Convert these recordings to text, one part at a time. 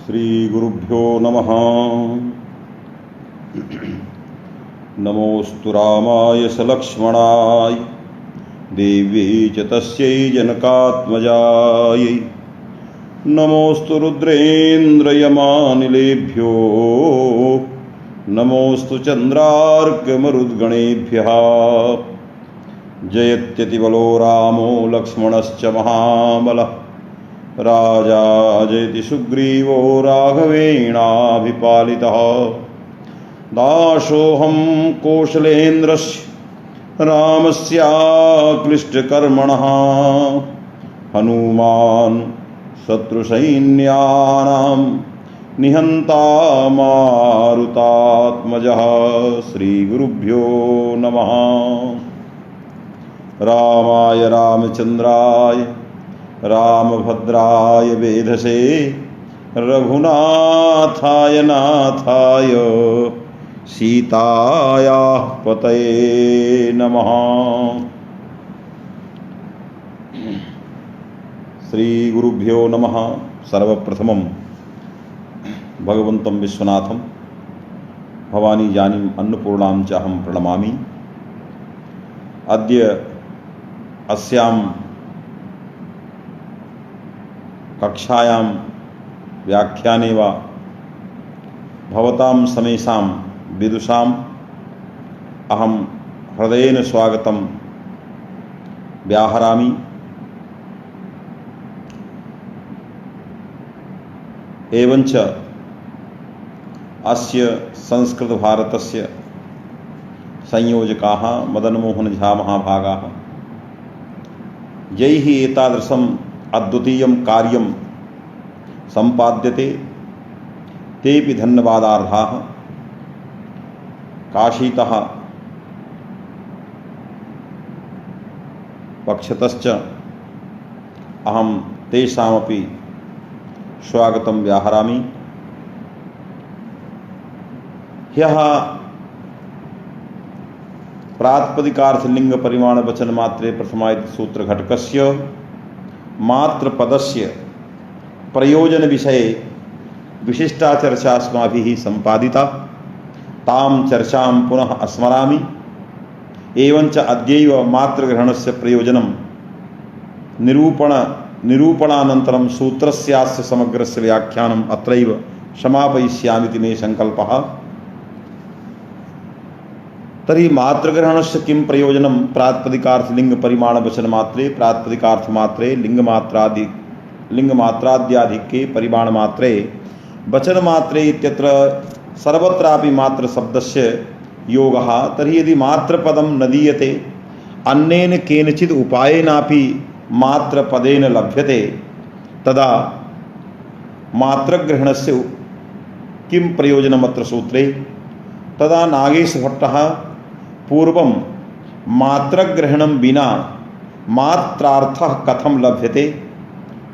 श्री गुरुभ्यो नमः। नमोस्तु रामाय सलक्ष्मणाय देव्यै च तस्यै जनकात्मजायै। नमोस्तु रुद्रेन्द्रयमानिलेभ्यो नमोस्तु चन्द्रार्कमरुद्गणेभ्यः। जयत्यतिबलो रामो लक्ष्मणश्च महाबलः राजा जयति सुग्रीवो राघवेणाभिपालितः। दासोऽहं कौशलेन्द्रस्य रामस्याक्लिष्टकर्मणः हनुमान् शत्रुसैन्यानां निहन्ता मारुतात्मजः। श्रीगुरुभ्यो नमः। रामाय रामचन्द्राय रामभद्राय वेधसे रघुनाथाय नाथाय सीतायाः पतये नमः। श्री गुरुभ्यो नमः। सर्वप्रथमं भगवन्तं विश्वनाथं भवानी जानीं अन्नपूर्णां च अहं प्रणमामि। अद्य अस्यां कक्षायां व्याख्याने वा भवतां समेषां विदुषाम् अहं हृदयेन स्वागतं व्याहरामि। एवञ्च अस्य संस्कृतभारतस्य संयोजकाः मदनमोहन झा महाभागाः यैः एतादृशम् अद्वितीयं कार्यं सम्पाद्यते तेऽपि धन्यवादार्हाः। काशीतः पक्षतश्च अहं तेषामपि स्वागतं व्याहरामि। ह्यः प्रातिपदिकार्थलिङ्गपरिमाणवचनमात्रे प्रथमायति सूत्रघटकस्य मात्रपदस्य प्रयोजनविषये विशिष्टा चर्चा अस्माभिः सम्पादिता। तां चर्चां पुनः स्मरामि। एवञ्च अद्यैव मात्रग्रहणस्य प्रयोजनं निरूपणानन्तरं सूत्रस्यास्य समग्रस्य व्याख्यानम् अत्रैव समापयिष्यामीति मे सङ्कल्पः। तर्हि मात्रग्रहणस्य किं प्रयोजनं? प्रातिपदिकार्थलिङ्गपरिमाणवचनमात्रे प्रातिपदिकार्थमात्रे लिङ्गमात्राद्याधिक्ये परिमाणमात्रे वचनमात्रे इत्यत्र सर्वत्रापि मात्रशब्दस्य योगः। तर्हि यदि मात्रपदं न दीयते अन्येन केनचित् उपायेनापि मात्रपदेन लभ्यते तदा मात्रग्रहणस्य किं प्रयोजनमत्र सूत्रे? तदा नागेशभट्टः पूर्वं मात्रग्रहणं विना मात्रार्थः कथं लभ्यते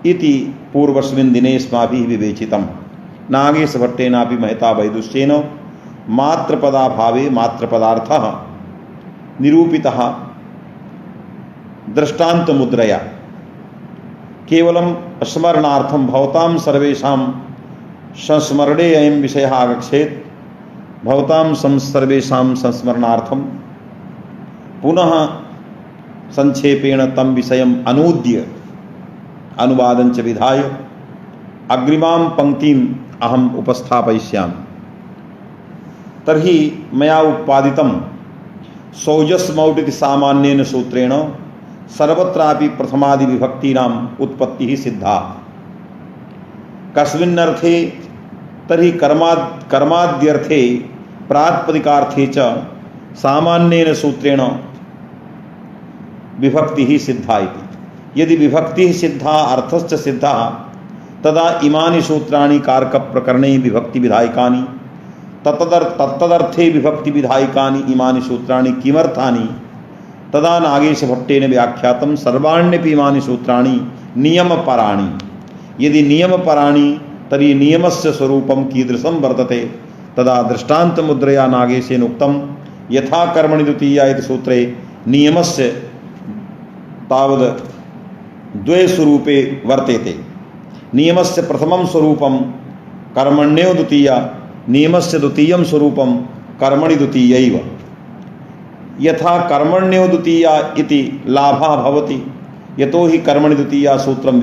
इति पूर्वस्मिन् दिने अस्माभिः विवेचितं। नागेशभट्टेनापि महता वैदुष्येन मात्रपदाभावे मात्रपदार्थः निरूपितः दृष्टान्तमुद्रया। केवलं स्मरणार्थं भवतां सर्वेषां संस्मरणे अयं विषयः आगच्छेत्। भवतां सर्वेषां संस्मरणार्थं पुनः संक्षेपेण तं विषयम् अनूद्य अनुवादं च विधाय अग्रिमां पङ्क्तिम् अहम् उपस्थापयिष्यामि। तर्हि मया उत्पादितं सौजस्मौट् इति सामान्येन सूत्रेण सर्वत्रापि प्रथमादिविभक्तीनाम् उत्पत्तिः सिद्धा। कस्मिन्नर्थे? तर्हि कर्माद्यर्थे प्रातिपदिकार्थे च सामान्येन सूत्रेण विभक्तिः सिद्धा इति। यदि विभक्तिः सिद्धा अर्थश्च सिद्धः तदा इमानि सूत्राणि कारकप्रकरणे विभक्तिविधायकानि तत्तदर्थे विभक्तिविधायकानि इमानि सूत्राणि किमर्थानि? तदा नागेशभट्टेन व्याख्यातं सर्वाण्यपि इमानि सूत्राणि नियमपराणि। यदि नियमपराणि तर्हि नियमस्य स्वरूपं कीदृशं वर्तते? तदा दृष्टान्तमुद्रया नागेशेन उक्तं यथा कर्मणि द्वितीया इति सूत्रे नियमस्य तावद् द्वे स्वरूपे वर्तेते। नियमस्य प्रथमं स्वरूपं कर्मण्यो द्वितीया नियमस्य द्वितीयं स्वरूपं कर्मणि द्वितीयैव। यथा कर्मण्यो द्वितीया इति लाभः भवति यतो हि कर्मणि द्वितीया सूत्रं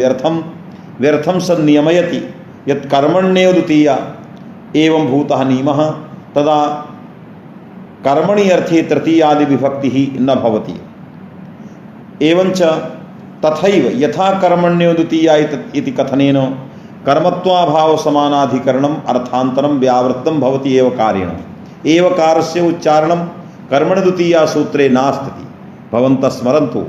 व्यर्थं सन् नियमयति। यत् कर्मण्यो द्वितीया एवं भूतः नियमः तदा कर्मणि अर्थे तृतीयादि विभक्ति ही न भवति। एवंच तथैव यथा कर्मण्यो द्वितीया इति कथनेन कर्मत्वाभाव समानाधिकरणम अर्थांतरम व्यावृत्तम भवति एव कारेण। एवकारस्य उच्चारणं कर्मणि द्वितीया सूत्रे नास्ति। भवन्तः स्मरन्तु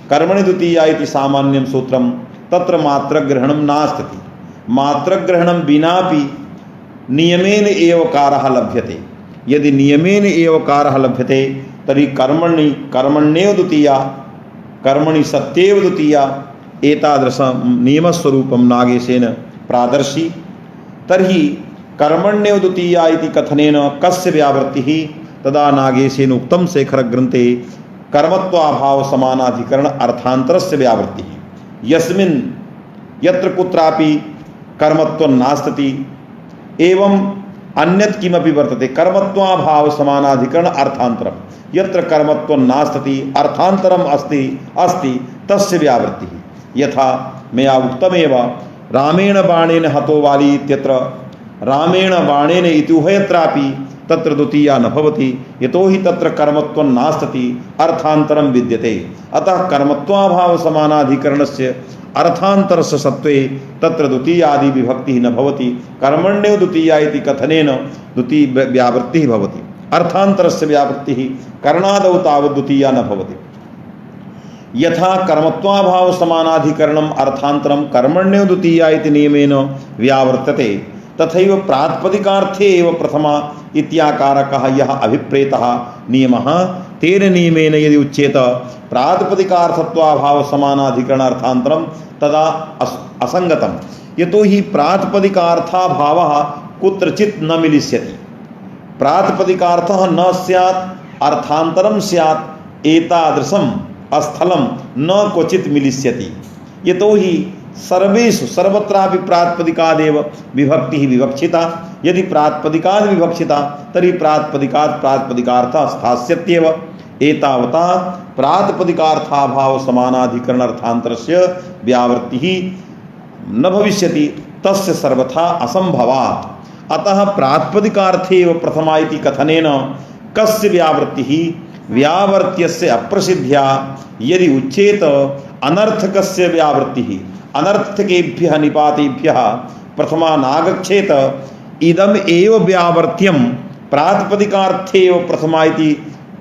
कर्मणि द्वितीया इति सामान्यं सूत्रं तत्र मात्रग्रहणं नास्ति। मात्रग्रहणं विनापि नियमेन एवकारः लभ्यते। यदि नियमेन एवकारः लभ्यते तर्हि कर्मण्येव द्वितीया कर्मणि सत्येव द्वितीया एतादृशं नियमस्वरूपं नागेशेन प्रादर्शि। तर्हि कर्मण्येव द्वितीया इति कथनेन कस्य व्यावृत्तिः? तदा नागेशेन उक्तं शेखरग्रन्थे कर्मत्वाभाव समानाधिकरण अर्थान्तरस्य व्यावृत्तिः। यस्मिन् यत्र कुत्रापि कर्मत्वं नास्ति एवं अन्यत् किमपि वर्तते कर्मत्वाभाव समानाधिकरण अर्थान्तरम्। यत्र कर्मत्वं नास्ति अर्थान्तरम् अस्ति तस्य व्यावृत्तिः। यथा मया उक्तमेव रामेण बाणेन हतो वाली इत्यत्र रामेण बाणेन इति उभयत्रापि तत्र द्वितीया न भवति यतो हि तत्र कर्मत्वं नास्ति अर्थान्तरं विद्यते। अतः कर्मत्वाभाव समानाधिकरणस्य अर्थान्तरस्य सत्त्वे तत्र द्वितीयादि विभक्तिः न भवति। कर्मण्यो द्वितीया इति कथनेन द्वितीय व्यावृत्तिः भवति। अर्थान्तरस्य व्यावृत्तिः करणादौ तावत् द्वितीया न भवति। यथा कर्मत्वाभाव समानाधिकरणम् अर्थान्तरं कर्मण्यो द्वितीया इति नियमेन व्यावर्तते तथैव प्रातिपदिकार्थे एव प्रथमा इत्याकारकः यः अभिप्रेतः नियमः तेन नियमेन यदि उच्येत प्रातिपदिकार्थत्वाभाव समानाधिकरणार्थान्तरं तदा असंगतम्। यतो हि प्रातिपदिकार्थाभावः कुत्रचित् न मिलिष्यति। प्रातिपदिकार्थः न स्यात् अर्थान्तरं स्यात् एतादृशं स्थलं न क्वचित् मिलिष्यति। यतो हि सर्वेषु सर्वत्रापि प्रातिपदिकादेव विभक्तिः विवक्षिता। यदि प्रातिपदिकाद् विवक्षिता तर्हि प्रातिपदिकात् प्रातिपदिकार्थः स्थास्यत्येव। एतावता प्रातिपदिकार्थाभाव समानाधिकरण अर्थान्तरस्य व्यावृत्तिः न भविष्यति तस्य सर्वथा असंभवात्। अतः प्रातिपदिकार्थे एव प्रथमा इति कथनेन कस्य व्यावृत्तिः? व्यावर्त्यस्य अप्रसिद्ध्या यदि उच्येत अनर्थकस्य व्यावृत्तिः अनर्थकेभ्यः निपातेभ्यः प्रथमा नागच्छेत इदम् एव व्यावर्त्यं प्रातिपदिकार्थे एव प्रथमा इति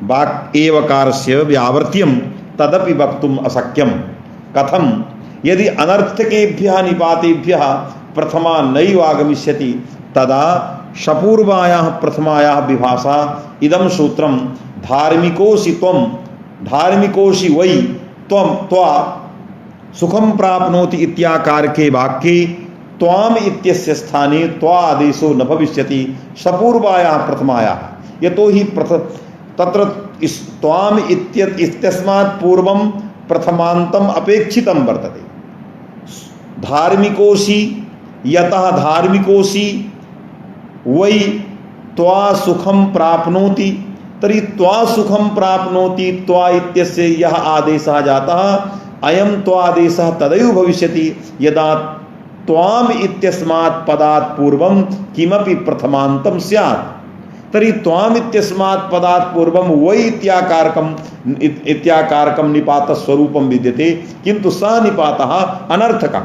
वाक् एवकारस्य व्यावर्त्यं तदपि वक्तुम् अशक्यं। कथं? यदि अनर्थकेभ्यः निपातेभ्यः प्रथमा नैव आगमिष्यति तदा सपूर्वायाः प्रथमायाः विभाषा इदं सूत्रं धार्मिकोऽसि त्वं धार्मिकोऽसि वै त्वं त्वा सुखं प्राप्नोति इत्याकारके वाक्ये त्वाम इत्यस्य स्थाने त्वा आदेशो न भविष्यति सपूर्वायाः प्रथमायाः। यतो हि तत्र त्वाम इत्यस्मात् पूर्वं प्रथमान्तम् अपेक्षितं वर्तते। धार्मिकोऽसि यतः धार्मिकोऽसि वै त्वा सुखं प्राप्नोति तर्हि त्वा सुखं प्राप्नोति त्वा इत्यस्य यः आदेशः जातः अयं त्वादेशः तदैव भविष्यति यदा त्वाम इत्यस्मात् पदात् पूर्वं किमपि प्रथमान्तं स्यात्। तर्हि त्वाम इत्यस्मात् पदात् पूर्वं वै इत्याकारकं निपातस्वरूपं विद्यते किन्तु सः निपातः अनर्थकः।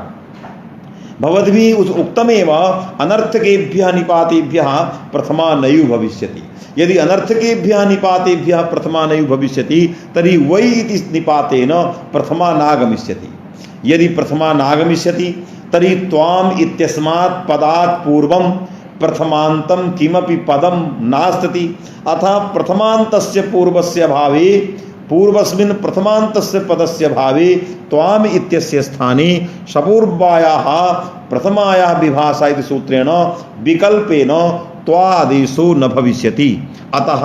भवद्भिः उक्तमेव अनर्थकेभ्यः निपातेभ्यः प्रथमा नैव भविष्यति। यदि अनर्थकेभ्यः निपातेभ्यः प्रथमा नैव भविष्यति तर्हि वै इति निपातेन प्रथमा नागमिष्यति। यदि प्रथमा नागमिष्यति तर्हि त्वाम इत्यस्मात् पदात् पूर्वं प्रथमान्तं किमपि पदं नास्ति। अतः प्रथमान्तस्य पूर्वस्य भावे पूर्वस्मिन् प्रथमान्तस्य पदस्य भावे त्वाम इत्यस्य स्थाने सपूर्वायाः प्रथमायाः विभाषा इति सूत्रेण विकल्पेन त्वादेशो न भविष्यति। अतः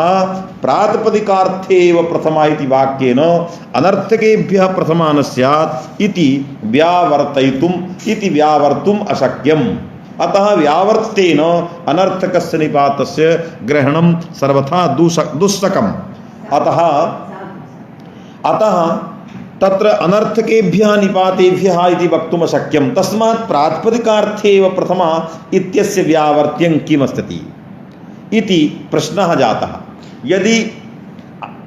प्रातिपदिकार्थे एव प्रथमा इति वाक्येन अनर्थकेभ्यः प्रथमा न स्यात् इति व्यावर्तुम् अशक्यम्। अतः व्यावर्तेन अनर्थकस्य निपातस्य ग्रहणं सर्वथा दुस्सकम्। अतः तत्र अनर्थकेभ्यः निपातेभ्यः इति वक्तुम् अशक्यं। तस्मात् प्रातिपदिकार्थे एव प्रथमा इत्यस्य व्यावर्त्यं किमस्ति इति प्रश्नः जातः। यदि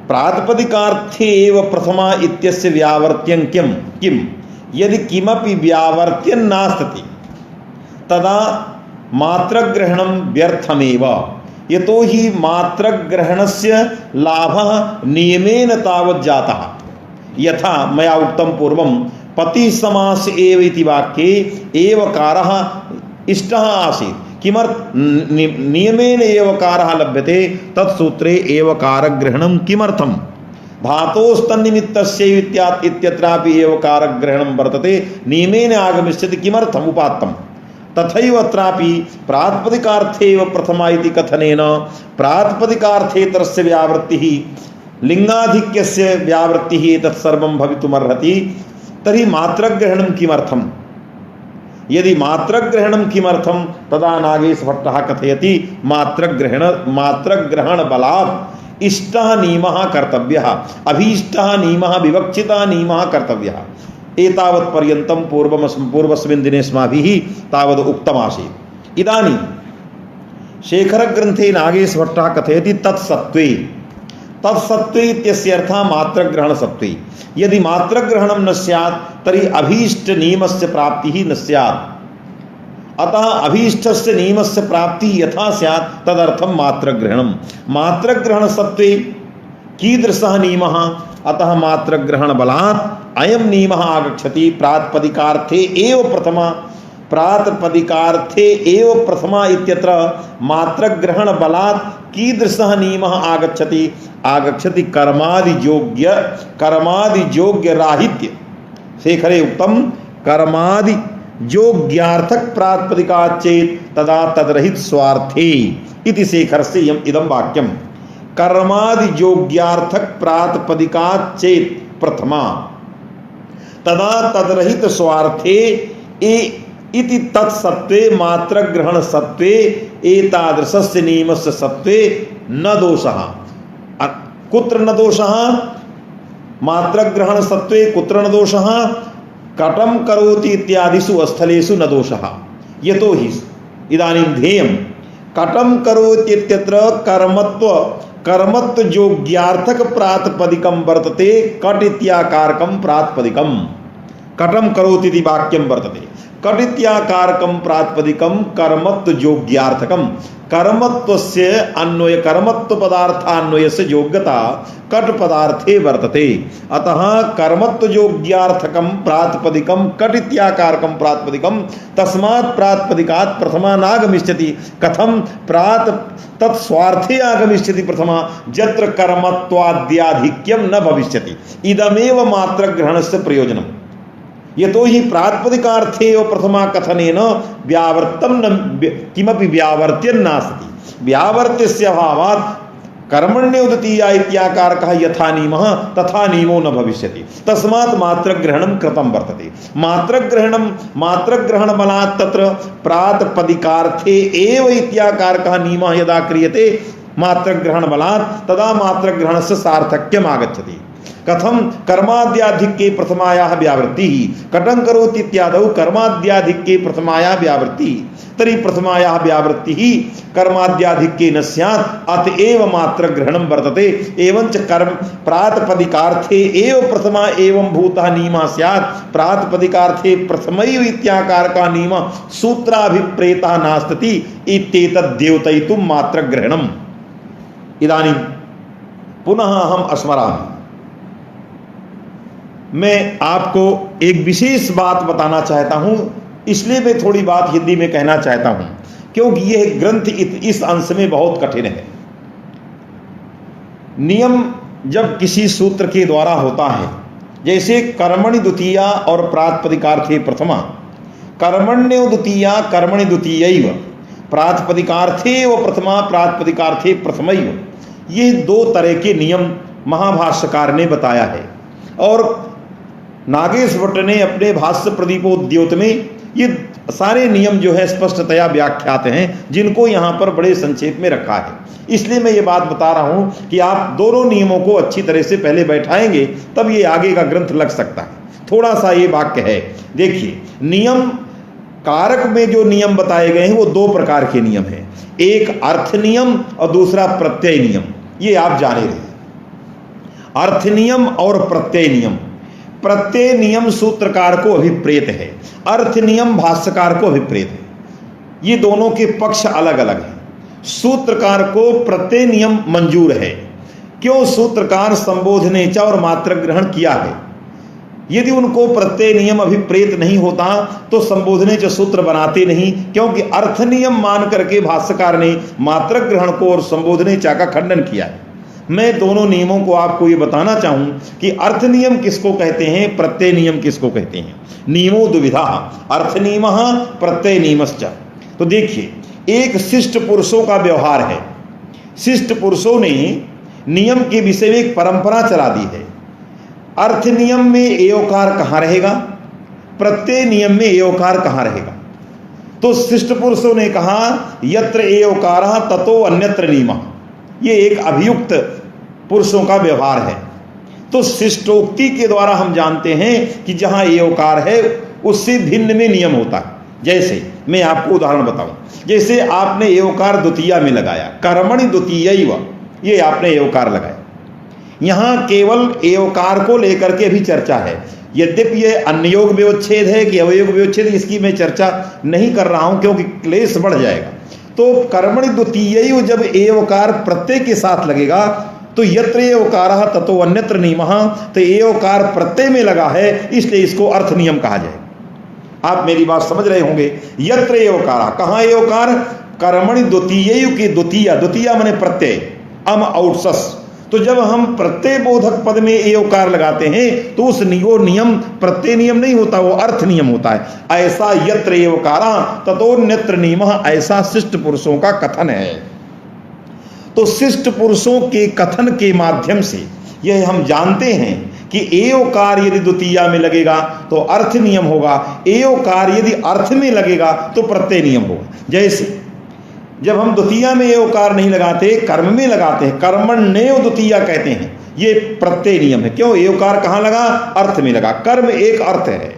प्रातिपदिकार्थे एव प्रथमा इत्यस्य व्यावर्त्यं किं यदि किमपि व्यावर्त्यं नास्ति तदा मात्रग्रहणं व्यर्थमेव। यतोहि मात्रग्रहणस्य लाभः नियमेन तावत् जातः। यथा मया उक्तं पूर्वं पति समास एव इति वाक्ये एवकारः इष्टः आसीत्। नियमेन एवकारः लभ्यते तत्सूत्रे एवकारग्रहणं किमर्थं? धातोस्तन्निमित्तस्य इत्यत्रापि एवकारग्रहणं वर्तते, नियमेन आगमिष्यति किमर्थम् उपात्तं। तथैव अत्रापि प्रातिपदिकार्थे एव प्रथमा इति कथनेन प्रातिपदिकार्थेतरस्य व्यावृत्तिः लिंगाधिक्यस्य व्यावृत्तिः एतत् सर्वं भवितुमर्हति। तर्हि मात्रग्रहणं किमर्थं? यदि मात्रग्रहणं किमर्थं तदा नागेशभट्टः कथयति मात्रग्रहणबलात् इष्टः नियमः कर्तव्यः, अभीष्टः नियमः, विवक्षितः नियमः कर्तव्यः। एतावत् पर्यन्तं पूर्वस्मिन् दिने अस्माभिः तावद् उक्तमासीत्। इदानीं शेखरग्रन्थे नागेशभट्टः कथयति तत्सत्त्वे इत्यस्य अर्थः मात्रग्रहणसत्त्वे। यदि मात्रग्रहणं न स्यात् तर्हि अभीष्ट नियमस्य प्राप्तिः न स्यात्। अतः अभीष्टस्य नियमस्य प्राप्तिः यथा स्यात् तदर्थं मात्रग्रहणं। मात्रग्रहणसत्त्वे कीदृशः नियमः? अतः मात्रग्रहणबलात् अयं नियमः आगच्छति प्रातिपदिकार्थे एव प्रथमा इत्यत्र मात्रग्रहणबलात् कीदृशः नियमः आगच्छति कर्मादियोग्यराहित्य। शेखरे उक्तं कर्मादियोग्यार्थक प्रातिपदिकात् चेत् तदा तद्रहित स्वार्थे इति शेखरस्य इदं वाक्यं। कर्मादियोग्यार्थक प्रातिपदिकात् चेत् प्रथमा तदा तद्रहित स्वार्थे इति तत्सत्त्वे मात्रग्रहणसत्त्वे एतादृशस्य नियमस्य सत्त्वे न दोषः। कुत्र न दोषः? मात्रग्रहणसत्त्वे कुत्र न दोषः? कटं करोति इत्यादिषु स्थलेषु न दोषः। यतोहि इदानीं ध्येयं कटं करोति इत्यत्र कर्मत्वयोग्यार्थक प्रातिपदिकं वर्तते। कट इत्याकारकं प्रातिपदिकं कटं करोति इति वाक्यं वर्तते। कट इत्याकारकं प्रातिपदिकं कर्मत्वयोग्यार्थकं। कर्मत्वस्य अन्वय कर्मत्व पदार्थान्वयस्य योग्यता कट पदार्थे वर्तते। अतः कर्मत्वयोग्यार्थकं प्रातिपदिकं कट इत्याकारकं प्रातिपदिकं तस्मात् प्रातिपदिकात् प्रथमा नागमिष्यति। कथं तत्स्वार्थे आगमिष्यति प्रथमा यत्र कर्मत्वाद्याधिक्यं न भविष्यति। इदमेव मात्रग्रहणस्य प्रयोजनम्। यतोहि प्रातिपदिकार्थे एव प्रथमा कथनेन व्यावर्त्यं किमपि व्यावर्त्यं नास्ति। व्यावर्त्यस्य अभावात् कर्मण्योदतीया इत्याकारकः यथा नियमः तथा नियमो न भविष्यति। तस्मात् मात्रग्रहणं कृतं वर्तते। मात्रग्रहणबलात् तत्र प्रातिपदिकार्थे एव इत्याकारकः नियमः यदा क्रियते मात्रग्रहणबलात् तदा मात्रग्रहणस्य सार्थक्यम् आगच्छति। कथं? कर्माद्याधिक्ये प्रथमायाः व्यावृत्तिः। कटं करोति इत्यादौ कर्माद्याधिक्ये प्रथमायाः व्यावृत्तिः। तर्हि प्रथमायाः व्यावृत्तिः कर्माद्याधिक्ये न स्यात्, अतएव मात्रग्रहणं वर्तते। एवञ्च प्रातिपदिकार्थे एव प्रथमा एवं भूतः नियमः स्यात्। प्रातिपदिकार्थे प्रथमैव इत्याकारकः नियमः सूत्राभिप्रेतः नास्ति इत्येतद् द्योतयितुं मात्रग्रहणम्। इदानीं पुनः अहं स्मरामि। मैं आपको एक विशेष बात बताना चाहता हूं, इसलिए मैं थोड़ी बात हिंदी में कहना चाहता हूं क्योंकि यह ग्रंथ इस अंश में बहुत कठिन है। नियम जब किसी सूत्र के द्वारा होता है, जैसे कर्मणि द्वितीया और प्रातिपदिकार्थे प्रथमा, कर्मण्यो द्वितीया कर्मणि द्वितीयैव, प्रातिपदिकार्थे व प्रथमा प्रातिपदिकार्थे प्रथमैव, ये दो तरह के नियम महाभाष्यकार ने बताया है। और नागेश भट्ट ने अपने भाष्य प्रदीपोद्योत में ये सारे नियम जो है स्पष्टतया व्याख्यात हैं, जिनको यहाँ पर बड़े संक्षेप में रखा है। इसलिए मैं ये बात बता रहा हूँ कि आप दोनों नियमों को अच्छी तरह से पहले बैठाएंगे, तब ये आगे का ग्रंथ लग सकता है। थोड़ा सा ये वाक्य है, देखिए, नियम कारक में जो नियम बताए गए हैं वो दो प्रकार के नियम हैं, एक अर्थ नियम और दूसरा प्रत्यय नियम। ये आप जाने रहे, अर्थ नियम और प्रत्यय नियम। प्रत्यय नियम सूत्रकार को अभिप्रेत है, अर्थ नियम भाष्यकार को अभिप्रेत है। ये दोनों के पक्ष अलग अलग हैं। सूत्रकार को प्रत्यय नियम मंजूर है, क्यों? सूत्रकार संबोधने च और मात्र ग्रहण किया है। यदि उनको प्रत्यय नियम अभिप्रेत नहीं होता तो संबोधने च सूत्र बनाते नहीं, क्योंकि अर्थ नियम मान करके भाष्यकार ने मात्र ग्रहण को और संबोधने चा का खंडन किया है। मैं दोनों नियमों को आपको ये बताना चाहूं कि अर्थ नियम किसको कहते हैं, प्रत्यय नियम किसको कहते हैं। नियमो दुविधा, अर्थ नियम प्रत्यय नियमश्च। तो देखिए, एक शिष्ट पुरुषों का व्यवहार है। शिष्ट पुरुषों ने नियम के विषय में एक परंपरा चला दी है। अर्थ नियम में एवकार कहाँ रहेगा, प्रत्यय नियम में एवकार कहाँ रहेगा? तो शिष्ट पुरुषों ने कहा यत्र एवकारः ततो अन्यत्र नियमः। ये एक अभियुक्त पुरुषों का व्यवहार है। तो शिष्टोक्ति के द्वारा हम जानते हैं कि जहां एवकार है उससे भिन्न में नियम होता है। जैसे मैं आपको उदाहरण बताऊं, जैसे आपने एवकार द्वितीया में लगाया, कर्मणि द्वितीयैव, ये आपने एवकार लगाया। यहां केवल एवकार को लेकर के भी चर्चा है। यद्यपि ये अन्ययोग व्यवच्छेद है कि अवयोग व्यवच्छेद, इसकी मैं चर्चा नहीं कर रहा हूं क्योंकि क्लेश बढ़ जाएगा। तो कर्मणि द्वितीयैव जब एवकार प्रत्यय के साथ लगेगा तो यत्र एवकारः ततो अन्यत्र नियमः, तो एवकार प्रत्यय में लगा है, इसलिए इसको अर्थ नियम कहा जाएगा। आप मेरी बात समझ रहे होंगे। यत्र एवकारः, कहाँ एवकार? कर्मणि द्वितीयैव के द्वितीया, द्वितीया माने प्रत्यय, अम औट्सस। तो जब हम प्रत्यय बोधक पद में एवकार लगाते हैं तो उस नियम प्रत्यय नियम नहीं होता, वो अर्थ नियम होता है। ऐसा यत्र एवकारा ततोन्यत्र नियमः, ऐसा शिष्ट पुरुषों का कथन है। तो शिष्ट पुरुषों के कथन के माध्यम से यह हम जानते हैं कि एवकार यदि द्वितीया में लगेगा तो अर्थ नियम होगा, एवकार यदि अर्थ में लगेगा तो प्रत्यय नियम होगा। जैसे जब हम द्वितीया में एवकार नहीं लगाते, कर्म में लगाते हैं, कर्मण्येव द्वितीया कहते हैं, ये प्रत्यय नियम है। क्यों? एवकार कहाँ लगा? अर्थ में लगा। कर्म एक अर्थ है,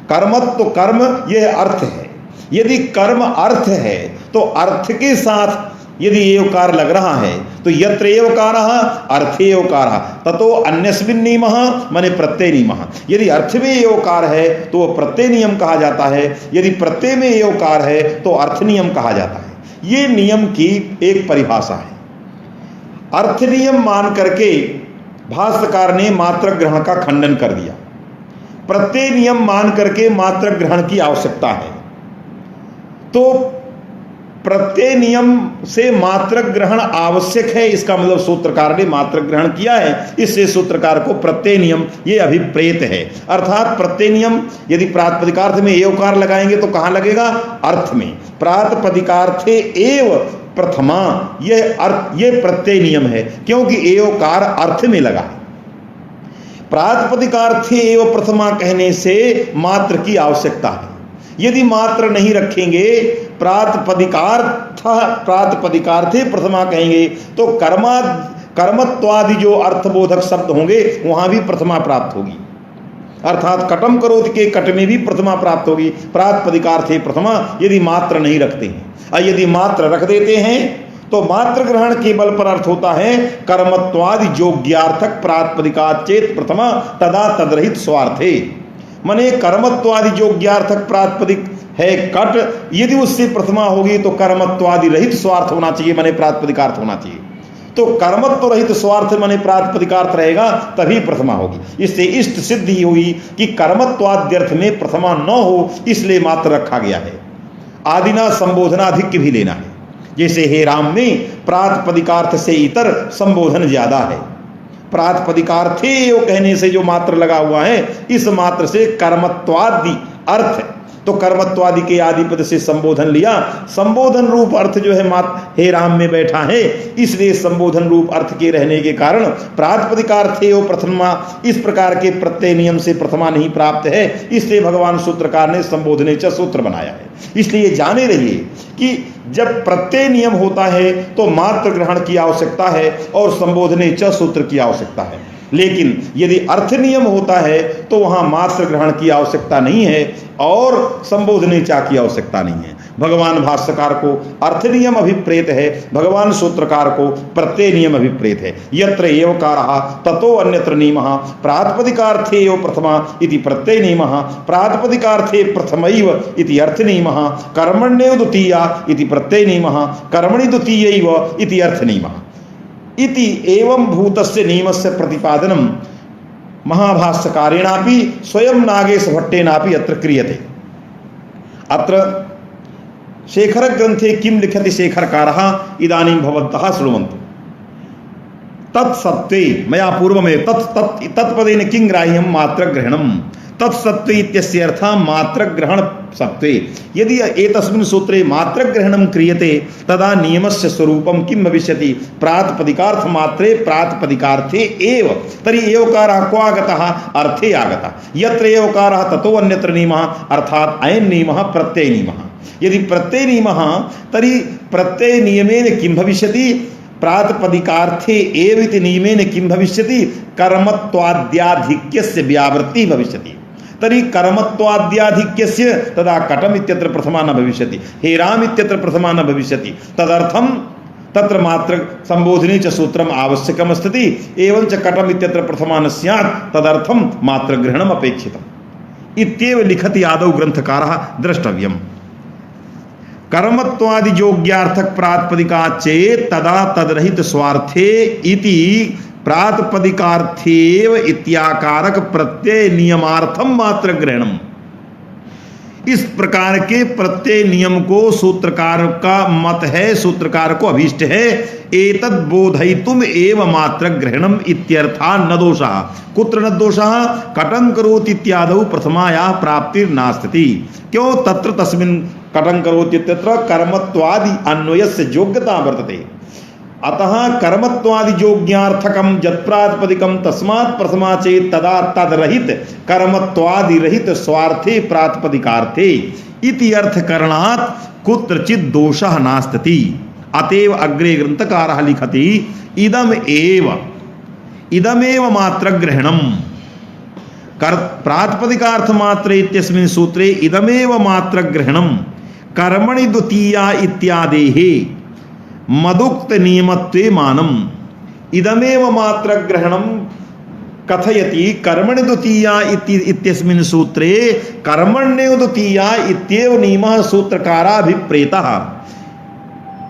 कर्मत्व कर्म यह अर्थ है। यदि कर्म अर्थ है तो अर्थ के साथ यदि एवकार लग रहा है तो यत्र एवकारः अर्थे एवकारः ततो अन्यस्मिन् नियमः माने प्रत्यय नियमः। यदि अर्थ में एवकार है तो वह प्रत्यय नियम कहा जाता है, यदि प्रत्यय में एवकार है तो अर्थ नियम कहा जाता है। ये नियम की एक परिभाषा है। अर्थ नियम मान करके भाष्यकार ने मात्र ग्रहण का खंडन कर दिया, प्रत्यय नियम मान करके मात्र ग्रहण की आवश्यकता है। तो प्रत्यय नियम से मात्र ग्रहण आवश्यक है, इसका मतलब सूत्रकार ने मात्र ग्रहण किया है, इससे सूत्रकार को प्रत्यय नियम ये अभिप्रेत है। अर्थात प्रत्यय नियम यदि प्रातिपदिकार्थ में एवकार लगाएंगे तो कहाँ लगेगा? अर्थ में। प्रातिपदिकार्थे एव प्रथमा, यह प्रत्यय नियम है, क्योंकि एवकार अर्थ में लगा। प्रातिपदिकार्थे एव प्रथमा कहने से मात्र की आवश्यकता है। यदि मात्र नहीं रखेंगे, प्रातिपदिकार्थे प्रथमा कहेंगे तो कर्मत्वादि जो अर्थबोधक शब्द होंगे वहां भी प्रथमा प्राप्त होगी। अर्थात कटम करोति के कट में भी प्रथमा प्राप्त होगी। प्रातिपदिकार्थे प्रथमा यदि मात्र नहीं रखते हैं, और यदि मात्र रख देते हैं तो मात्र ग्रहण के बल पर अर्थ होता है कर्मत्वादि योग्यार्थक प्रातिपदिकात् चेत प्रथमा तदा तदरहित स्वार्थे। माने कर्मत्वादि योग्यार्थक प्रातिपदिक है कट, यदि उससे प्रथमा होगी तो कर्मत्वादि रहित स्वार्थ होना चाहिए, माने प्रातिपदिकार्थ होना चाहिए। तो कर्मत्व रहित स्वार्थ माने प्रातिपदिकार्थ रहेगा तभी प्रथमा होगी। इससे इष्ट सिद्धि हुई कि कर्मत्वाद्यर्थ में प्रथमा न हो, इसलिए मात्र रखा गया है। आदिना संबोधनाधिक्य भी लेना है। जैसे हे राम में प्रातिपदिकार्थ से इतर संबोधन ज्यादा है। प्रातिपदिकार्थे कहने से जो मात्र लगा हुआ है, इस मात्र से कर्मत्वादि अर्थ तो कर्मत्वादि के आदि पद से संबोधन लिया। संबोधन रूप अर्थ जो है हे राम में बैठा है, इसलिए संबोधन रूप अर्थ के रहने के कारण प्रातिपदिकार्थे वो प्रथमा इस प्रकार के प्रत्यय नियम से प्रथमा नहीं प्राप्त है, इसलिए भगवान सूत्रकार ने संबोधने च सूत्र बनाया है। इसलिए जाने रहिए कि जब प्रत्यय नियम होता है तो मात्र ग्रहण की आवश्यकता है और संबोधने च सूत्र की आवश्यकता है, लेकिन यदि अर्थ नियम होता है तो वहां मात्र ग्रहण की आवश्यकता नहीं है और संबोधने चा की आवश्यकता नहीं है। भगवान भाष्यकार को अर्थ नियम अभिप्रेत है, भगवान सूत्रकार को प्रत्यय नियम अभिप्रेत है। यत्र एवकारः ततो अन्यत्र नियमः प्रातिपदिकार्थे एव प्रथमा इति प्रत्यय नियमः प्रातिपदिकार्थे प्रथमैव इति अर्थ नियमः कर्मण्येव द्वितीया इति प्रत्यय नियमः कर्मणि द्वितीयैव इति अर्थ नियमः इति एवं भूतस्य नियमस्य प्रतिपादनम महाभाष्यकारेणापि स्वयं नागेश भट्टेनापि अत्र क्रियते। अत्र शेखर ग्रंथे किम लिखति शेखरकारः इदानीं भवन्तः शृण्वन्तु। तत्सत्त्वे मया पूर्वमेव तत्पदेन किं ग्राह्यं मात्रग्रहणं तत्सत्त्वे इत्यस्य अर्थः मात्रग्रहण सत्त्वे। यदि एतस्मिन् सूत्रे मात्रग्रहणं क्रियते तदा नियमस्य स्वरूपं किं भविष्यति प्रातिपदिकार्थ मात्रे प्रातिपदिकार्थे एव तर्हि एवकारः क्व आगतः अर्थे आगतः। यत्र एवकारः ततो अन्यत्र नियमः अर्थात् अयं नियमः प्रत्यय नियमः। यदि प्रत्यय नियमः तर्हि प्रत्यय नियमेन किं भविष्यति प्रातिपदिकार्थे एव इति नियमेन किं भविष्यति कर्मत्वाद्याधिक्यस्य व्यावृत्तिः भविष्यति। तर्हि कर्मत्वाद्याधिक्यस्य तदा कटम इत्यत्र प्रथमा न भविष्यति, हे राम इत्यत्र प्रथमा न भविष्यति। तदर्थं तत्र मात्र संबोधने च सूत्रम आवश्यकम अस्ति एवं च कटम इत्यत्र प्रथमा न स्यात् तदर्थं मात्र ग्रहणम अपेक्षितम् इत्येव लिखति आदौ ग्रंथकारः द्रष्टव्यम्। कर्मत्वादि योग्यार्थक प्रातिपदिका चेत तदा तदरहित स्वार्थे इति प्रातिपदिकार्थेव इत्याकारक प्रत्यय नियमार्थम मात्र ग्रहणम। इस प्रकार के प्रत्यय नियम को सूत्रकार का मत है, सूत्रकार को अभीष्ट है। एतद् बोधयितुम एव मात्र ग्रहणम इत्यर्था न दोषः। कुत्र न दोषः कटं करोति इत्यादौ प्रथमायाः प्राप्तिर्नास्ति। क्यों तत्र तस्मिन् कटं करोति इत्यत्र कर्मत्वादि अन्वयस्य योग्यता वर्तते। अतः कर्मत्वादि योग्यार्थकम यत्प्रातिपदिकम तस्मात् प्रथमा चेत तदा तदरहित कर्मत्वादि रहित स्वार्थे प्रातिपदिकार्थे इति अर्थकरणात् कुत्रचित् दोषः नास्ति। अतएव अग्रे ग्रंथकारः लिखति इदमेव मात्र ग्रहणम प्रातिपदिकार्थ मात्र इत्यस्मिन् सूत्रे इदमेव मात्र ग्रहणम कर्मणि द्वितीया इत्यादेः मदुक्त नियमत्वे मानम। इदमेव मात्र ग्रहणम कथयति कर्मणि द्वितीया इत्यस्मिन् सूत्रे कर्मण्येव द्वितीया इत्येव नियमः सूत्रकाराभिप्रेतः।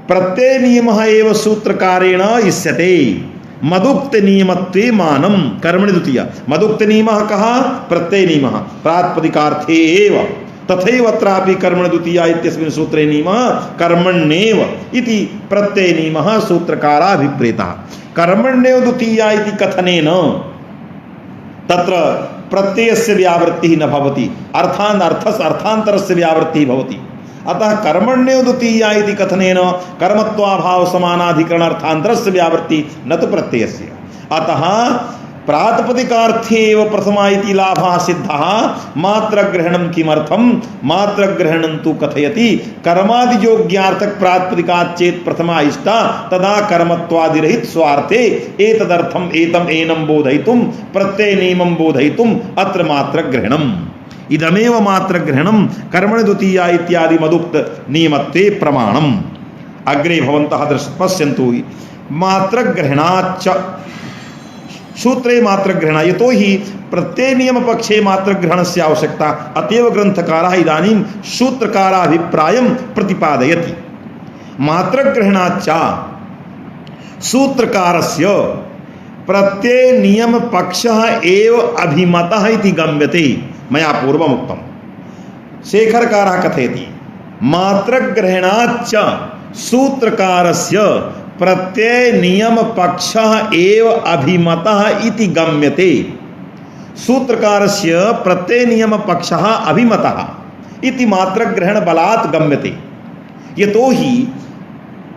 प्रत्यय नियमः एव सूत्रकारेण इष्यते। मदुक्त नियमत्वे मानम कर्मणि द्वितीया। मदुक्त नियमः कः प्रत्यय नियमः प्रातिपदिकार्थे एव तथैव अत्रापि कर्मणि द्वितीया इत्यस्मिन् सूत्रे नियमः कर्मण्येव इति प्रत्यय नियमः सूत्रकाराभिप्रेतः। कर्मण्येव द्वितीया इति कथनेन तत्र प्रत्ययस्य व्यावृत्तिः न भवति, अर्थान्तरस्य व्यावृत्तिः भवति। अतः कर्मण्येव द्वितीया इति कथनेन कर्मत्वाभाव समानाधिकरण अर्थान्तरस्य व्यावृत्तिः न तु प्रत्ययस्य। अतः प्रातिपदिकार्थे एव प्रथमा इति लाभः सिद्धः। मात्रग्रहणं किमर्थं मात्रग्रहणं तु कथयति कर्मादियोग्यार्थक प्रातिपदिकात् चेत् प्रथमा इष्टा तदा कर्मत्वादिरहित स्वार्थे एतदर्थम एनं बोधयितुं प्रत्यय नियमं बोधयितुम् अत्र मात्रग्रहणम्। इदमेव मात्रग्रहणं कर्मणि द्वितीया इत्यादि मदुक्त नियमत्वे प्रमाणम्। अग्रे भवन्तः पश्यन्तु मात्रग्रहणाच्च सूत्रे मात्रग्रहण यतो हि प्रत्यय नियम पक्षे मात्रग्रहणस्य आवश्यकता। अतएव ग्रंथकारः इदानीं सूत्रकाराभिप्रायं प्रतिपादयति। मात्रग्रहणाच्च सूत्रकारस्य प्रत्यय नियम पक्षः एव अभिमतः इति गम्यते। मया पूर्वम् उक्तं। शेखरकारः कथयति मात्रग्रहणाच्च सूत्रकारस्य प्रत्यय नियम पक्षः एव अभिमतः इति गम्यते। सूत्रकारस्य प्रत्यय नियम पक्षः अभिमतः इति मात्र ग्रहण बलात् गम्यते। यतोहि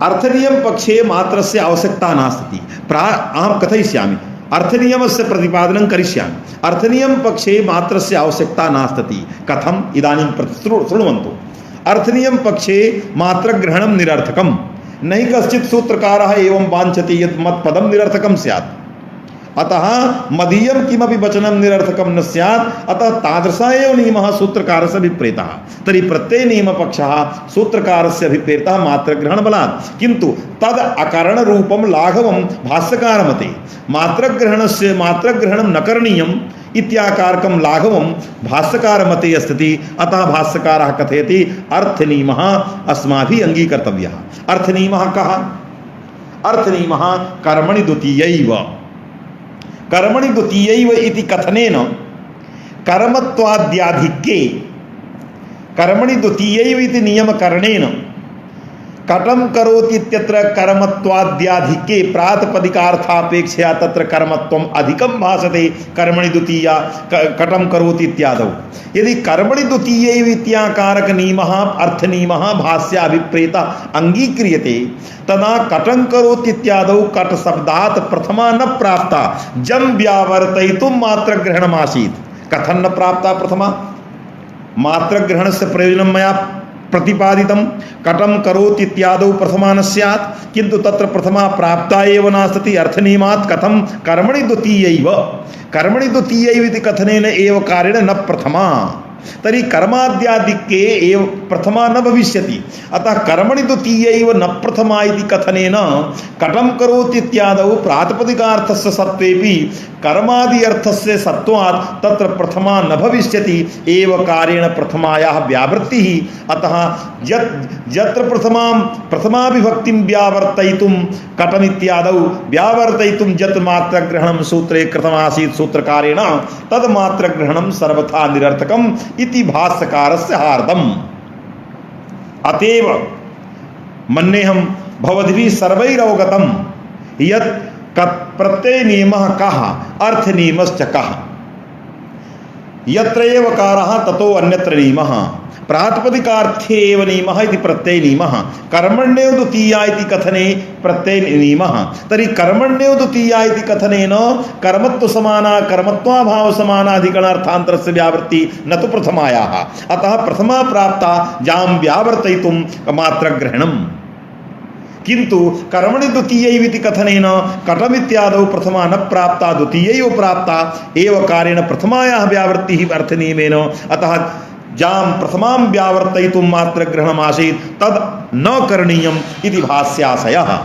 अर्थनियम पक्षे मात्रस्य आवश्यकता नास्ति। अहं कथयिष्यामि, अर्थनियमस्य प्रतिपादनं करिष्यामि। अर्थनियम पक्षे मात्रस्य आवश्यकता नास्ति। कथम्? इदानीं शृण्वन्तु। अर्थनियम पक्षे मात्रग्रहणं निरर्थकं। नहि कश्चित् सूत्रकारः एवं वाञ्छति यत् मत्पदं निरर्थकं स्यात्, अतः मदीयं किमपि वचनं निरर्थकं न स्यात्, अतः तादृशः एव नियमः सूत्रकारस्य अभिप्रेतः। तर्हि प्रत्ययनियमपक्षः सूत्रकारस्य अभिप्रेतः मात्रग्रहणबलात्, किन्तु तद् अकरणरूपं लाघवं भाष्यकारमते मात्रग्रहणं न करणीयम् इत्याकारकं लाघवं भाष्यकारमते अस्ति। अतः भाष्यकारः कथयति अर्थनियमः अस्माभिः अङ्गीकर्तव्यः। अर्थनियमः कः? अर्थनियमः कर्मणि द्वितीयैव। कर्मणि द्वितीयैव इति कथनेन कर्मत्वाद्याधिक्ये, कर्मणि द्वितीयैव इति नियमकरणेन कथं करोति इत्यत्र कर्मत्वाद्याधिक्ये प्रातिपदिकार्थापेक्षया तत्र कर्मत्वम् अधिकं भासते। कर्मणि द्वितीया कथं करोति इत्यादौ यदि कर्मणि द्वितीयैव इत्याकारक नियमः अर्थनियमः भाष्याभिप्रेतः अङ्गीक्रियते, तदा कथं करोति इत्यादौ कट शब्दात् प्रथमा न प्राप्ता जं व्यावर्तयितुं मात्रग्रहणमासीत्। कथं न प्राप्ता प्रथमा? मात्रग्रहणस्य प्रयोजनं मया प्रतिपादितं। कथं करोति इत्यादौ प्रथमा न स्यात्, किन्तु तत्र प्रथमा प्राप्ता एव नास्ति। अर्थनियमात् कथं कर्मणि द्वितीयैव, कर्मणि द्वितीयैव इति कथनेन एव कारेण न प्रथमा। तर्हि कर्माद्याधिक्ये एव प्रथमा न भविष्यति। अतः कर्मणि द्वितीयैव न प्रथमा इति कथनेन कथं करोति इत्यादौ प्रातिपदिकार्थस्य सत्त्वेपि कर्मादि अर्थस्य सत्त्वात् तत्र प्रथमा न भविष्यति एव कारेण प्रथमायाः व्यावृत्तिः। अतः यत्र प्रथमा विभक्तिं व्यावर्तयितुं कथमित्यादौ व्यावर्तयितुं यत् मात्रग्रहणं सूत्रे कृतमासीत् सूत्रकारेण तद् मात्रग्रहणं सर्वथा निरर्थकम् इति भाष्यकारस्य हार्दम्। अतएव मन्येऽहं भवद्भिः सर्वैरवगतं यत् प्रत्यय नियमः कः अर्थनियमश्च कः। यत्र एव कारः ततो अन्यत्र नियमः। प्रातिपदिकार्थे एव नियमः इति प्रत्यय नियमः। कर्मण्येव द्वितीया इति कथने प्रत्यय नियमः। तर्हि कर्मण्येव द्वितीया इति कथनेन कर्मत्वसमाना कर्मत्वाभावसमानाधिकरणार्थान्तरस्य व्यावृत्ति न तु प्रथमायाः। अतः प्रथमा प्राप्ता जां व्यावर्तयितुं मात्रग्रहणम्। किन्तु कर्मणि द्वितीयैव इति कथनेन कथमित्यादौ प्रथमा न प्राप्ता द्वितीयैव प्राप्ता एव कारेण प्रथमायाः व्यावृत्तिः अर्थनियमेन। अतः जां प्रथमां व्यावर्तयितुं मात्रग्रहणमासीत् तद् न करणीयम् इति भाष्याशयः।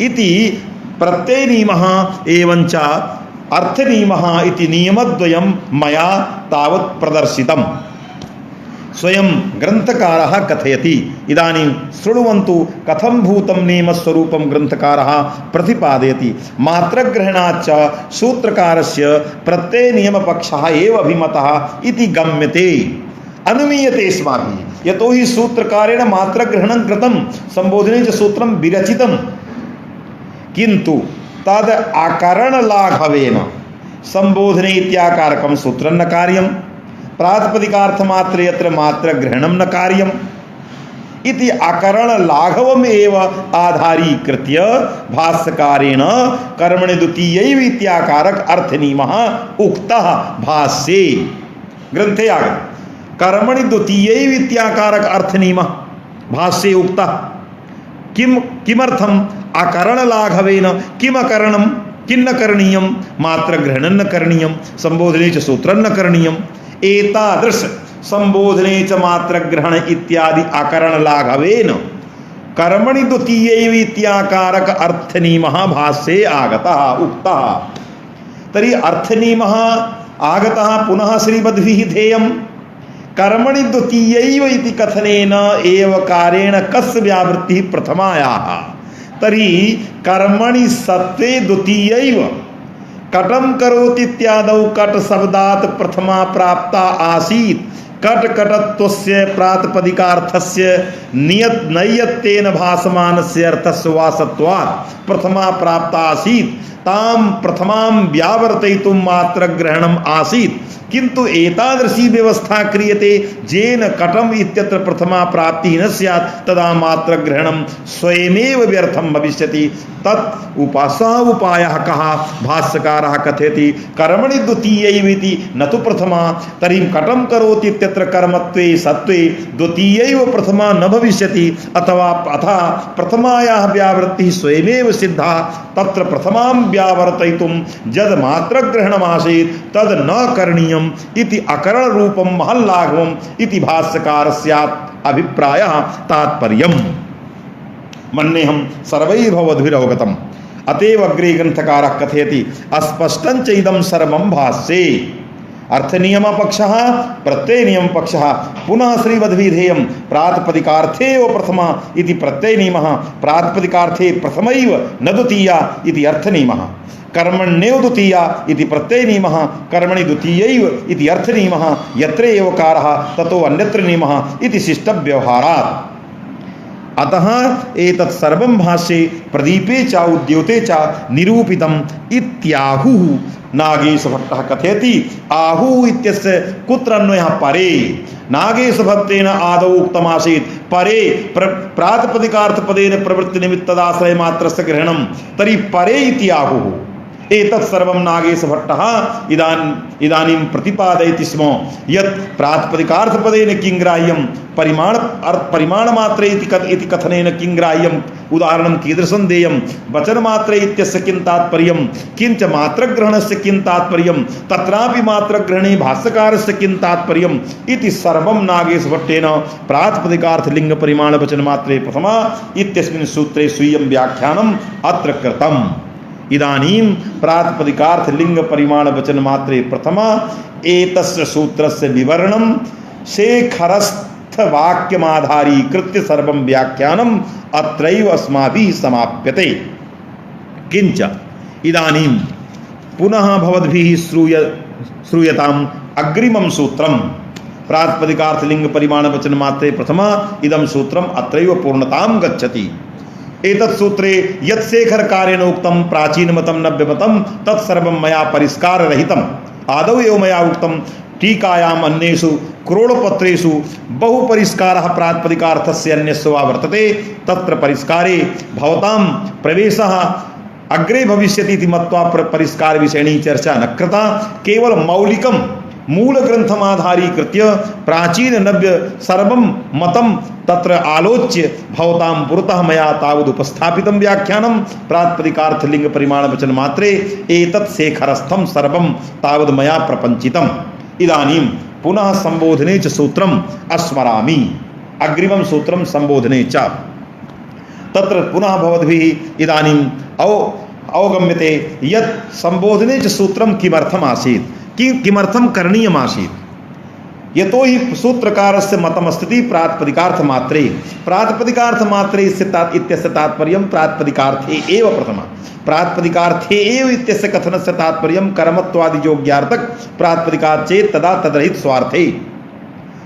इति प्रत्ययनियमः एवञ्च अर्थनियमः इति नियमद्वयं मया तावत् प्रदर्शितम्। स्वयं ग्रंथकारः कथयति। इदानीं शृण्वन्तु कथं भूतं नियमस्वरूपं ग्रंथकारः प्रतिपादयति। मात्रग्रहणाच्च सूत्रकारस्य प्रत्ययनियमपक्षः एव अभिमतः इति गम्यते अनुमीयते अस्माभिः। यतोहि सूत्रकारेण मात्रग्रहणं कृतं, संबोधने च सूत्रं विरचितं, किन्तु तद् अकरणलाघवेन संबोधने इत्याकारकं सूत्रं न कार्यं, प्रातिपदिकार्थमात्रे यत्र मात्रग्रहणं न कार्यम् इति अकरणलाघवम् एव आधारीकृत्य भाष्यकारेण कर्मणि द्वितीयैव इत्याकारक अर्थनियमः उक्तः भाष्ये। ग्रन्थे आगतः कर्मणि द्वितीयैव इत्याकारक अर्थनियमः भाष्ये उक्तः। किमर्थम् अकरणलाघवेन? किमकरणं? किन्न करणीयं? मात्रग्रहणं न करणीयं, संबोधने च सूत्रं न करणीयम्। एतादृश संबोधने च मात्रग्रहण इत्यादि अकरण लाघवेन कर्मणि द्वितीयैव इत्याकारक अर्थनियमः भाष्ये आगतः उक्तः। तर्हि अर्थनियमः आगतः पुनः श्रीमद्भिः ध्येयं कर्मणि द्वितीयैव इति कथनेन एव कारेण कस्य व्यावृत्तिः प्रथमायाः। तर्हि कर्मणि सत्त्वे द्वितीयैव कथं करोति इत्यादौ कट शब्दात् प्रथमा प्राप्ता आसीत्, कटकटत्वस्य प्रातिपदिकार्थस्य नियत नैयत्तेन भासमानस्य अर्थस्य वा सत्वात् प्रथमा प्राप्ता आसीत् ताम प्रथमां व्यावर्तयितुं मात्र ग्रहणम आसीत् किंतु एतादृशी व्यवस्था क्रियते जेन कटम इत्यत्र प्रथमा प्राप्ति न स्यात् तदा मात्र ग्रहणम स्वयमेव व्यर्थम भविष्यति तत् उपायः कः भाष्यकारः कथयति कर्मणि द्वितीयैवेति न तु प्रथमा तर्हि कटम करोति इत्यत्र कर्मत्वे सत्वे द्वितीयैव प्रथमा न भविष्यति अथवा अथा प्रथमायाः व्यावृत्तिः स्वयमेव सिद्धा तत्र प्रथमां व्यावर्तयितुं यद् मात्र ग्रहणमासीत् तद् न करणीयम् इति अकरण रूपं महल्लाघवम् इति भाष्यकारस्यात् अभिप्रायः तात्पर्यम् मन्येहं सर्वैः भवद्भिरवगतम् अतएव अग्रे ग्रंथकारः कथयति अस्पष्टं च इदं सर्वं भाष्ये अर्थनियम पक्षः प्रत्यय नियम पक्षः पुनः श्रीवद्विधेयं प्रातिपदिकार्थे एव प्रथमा इति प्रत्यय नियमः प्रातिपदिकार्थे प्रथमैव न द्वितीया इति अर्थनियमः कर्मण्येव द्वितीया इति प्रत्यय नियमः कर्मणि द्वितीयैव इति अर्थनियमः यत्र एवकारः ततो अन्यत्र नियमः इति शिष्टव्यवहारात् अतः एतत् सर्वं भाष्ये प्रदीपे च उद्योते च निरूपितम् इत्याहुः नागेशभट्टः कथयति आहुः इत्यस्य कुत्र अन्वयः परे नागेशभट्टेन आदौ उक्तमासीत् परे प्रातिपदिकार्थपदेन प्रवृत्तिनिमित्तदाश्रय मात्रस्य ग्रहणं तर्हि परे इति आहुः एतत् सर्वं नागेशभट्टः इदानीं प्रतिपादयति स्म यत् प्रातिपदिकार्थपदेन किं ग्राह्यं परिमाणमात्रे इति कथनेन किं ग्राह्यम् उदाहरणं कीदृशं देयं वचनमात्रे इत्यस्य किं तात्पर्यं किंच मात्रग्रहणस्य किं तात्पर्यं तत्रापि मात्रग्रहणे भाष्यकारस्य किं तात्पर्यम् इति सर्वं नागेशभट्टेन प्रातिपदिकार्थलिङ्गपरिमाणवचनमात्रे प्रथमा इत्यस्मिन् सूत्रे स्वीयं व्याख्यानम् अत्र कृतम् इदानीं प्रातिपदिकार्थ लिंग परिमाण वचन मात्रे प्रथमा एतस्य सूत्रस्य विवरणं शेखरस्थ वाक्यमाधारीकृत्य सर्वं व्याख्यानम् अत्रैव अस्माभिः समाप्यते किंच इदानीं पुनः भवद्भिः श्रूयताम् अग्रिमं सूत्रं प्रातिपदिकार्थ लिंग परिमाण वचन मात्रे प्रथमा इदं सूत्रम् अत्रैव पूर्णतां गच्छति एतत् सूत्रे यत् शेखर कार्येण उक्तं प्राचीनमतं नव्यमतं तत्सर्वं मया परिष्काररहितम् आदौ एव मया उक्तं टीकायाम् अन्येषु क्रोडपत्रेषु बहुपरिष्कारः प्रातिपदिकार्थस्य अन्यस्य वा वर्तते तत्र परिष्कारे भवतां प्रवेशः अग्रे भविष्यति इति मत्वा परिष्कारविषयिणी चर्चा न कृता केवलं मौलिकं मूलग्रन्थमाधारीकृत्य प्राचीन नव्य सर्वं मतं तत्र आलोच्य भवतां पुरतः मया तावदुपस्थापितं व्याख्यानं प्रातिपदिकार्थलिंग परिमाणवचन मात्रे एतत् शेखरस्थं सर्वं तावद् मया प्रपञ्चितम् इदानीं पुनः संबोधने च सूत्रम् अस्मरामि अग्रिमं सूत्रं संबोधने च तत्र पुनः भवद्भिः इदानीम् अवगम्यते यत् संबोधने च सूत्रं किमर्थम् आसीत् किमर्थं करणीयमासीत् यतो हि सूत्रकारस्य मतमस्ति प्रातिपदिकार्थमात्रे प्रातिपदिकार्थमात्रे इत्यस्य तात्पर्यं प्रातिपदिकार्थे एव प्रथमा प्रातिपदिकार्थे एव इत्यस्य कथनस्य तात्पर्यं कर्मत्वादियोग्यार्थक प्रातिपदिकात् चेत् तदा तद्रहित स्वार्थे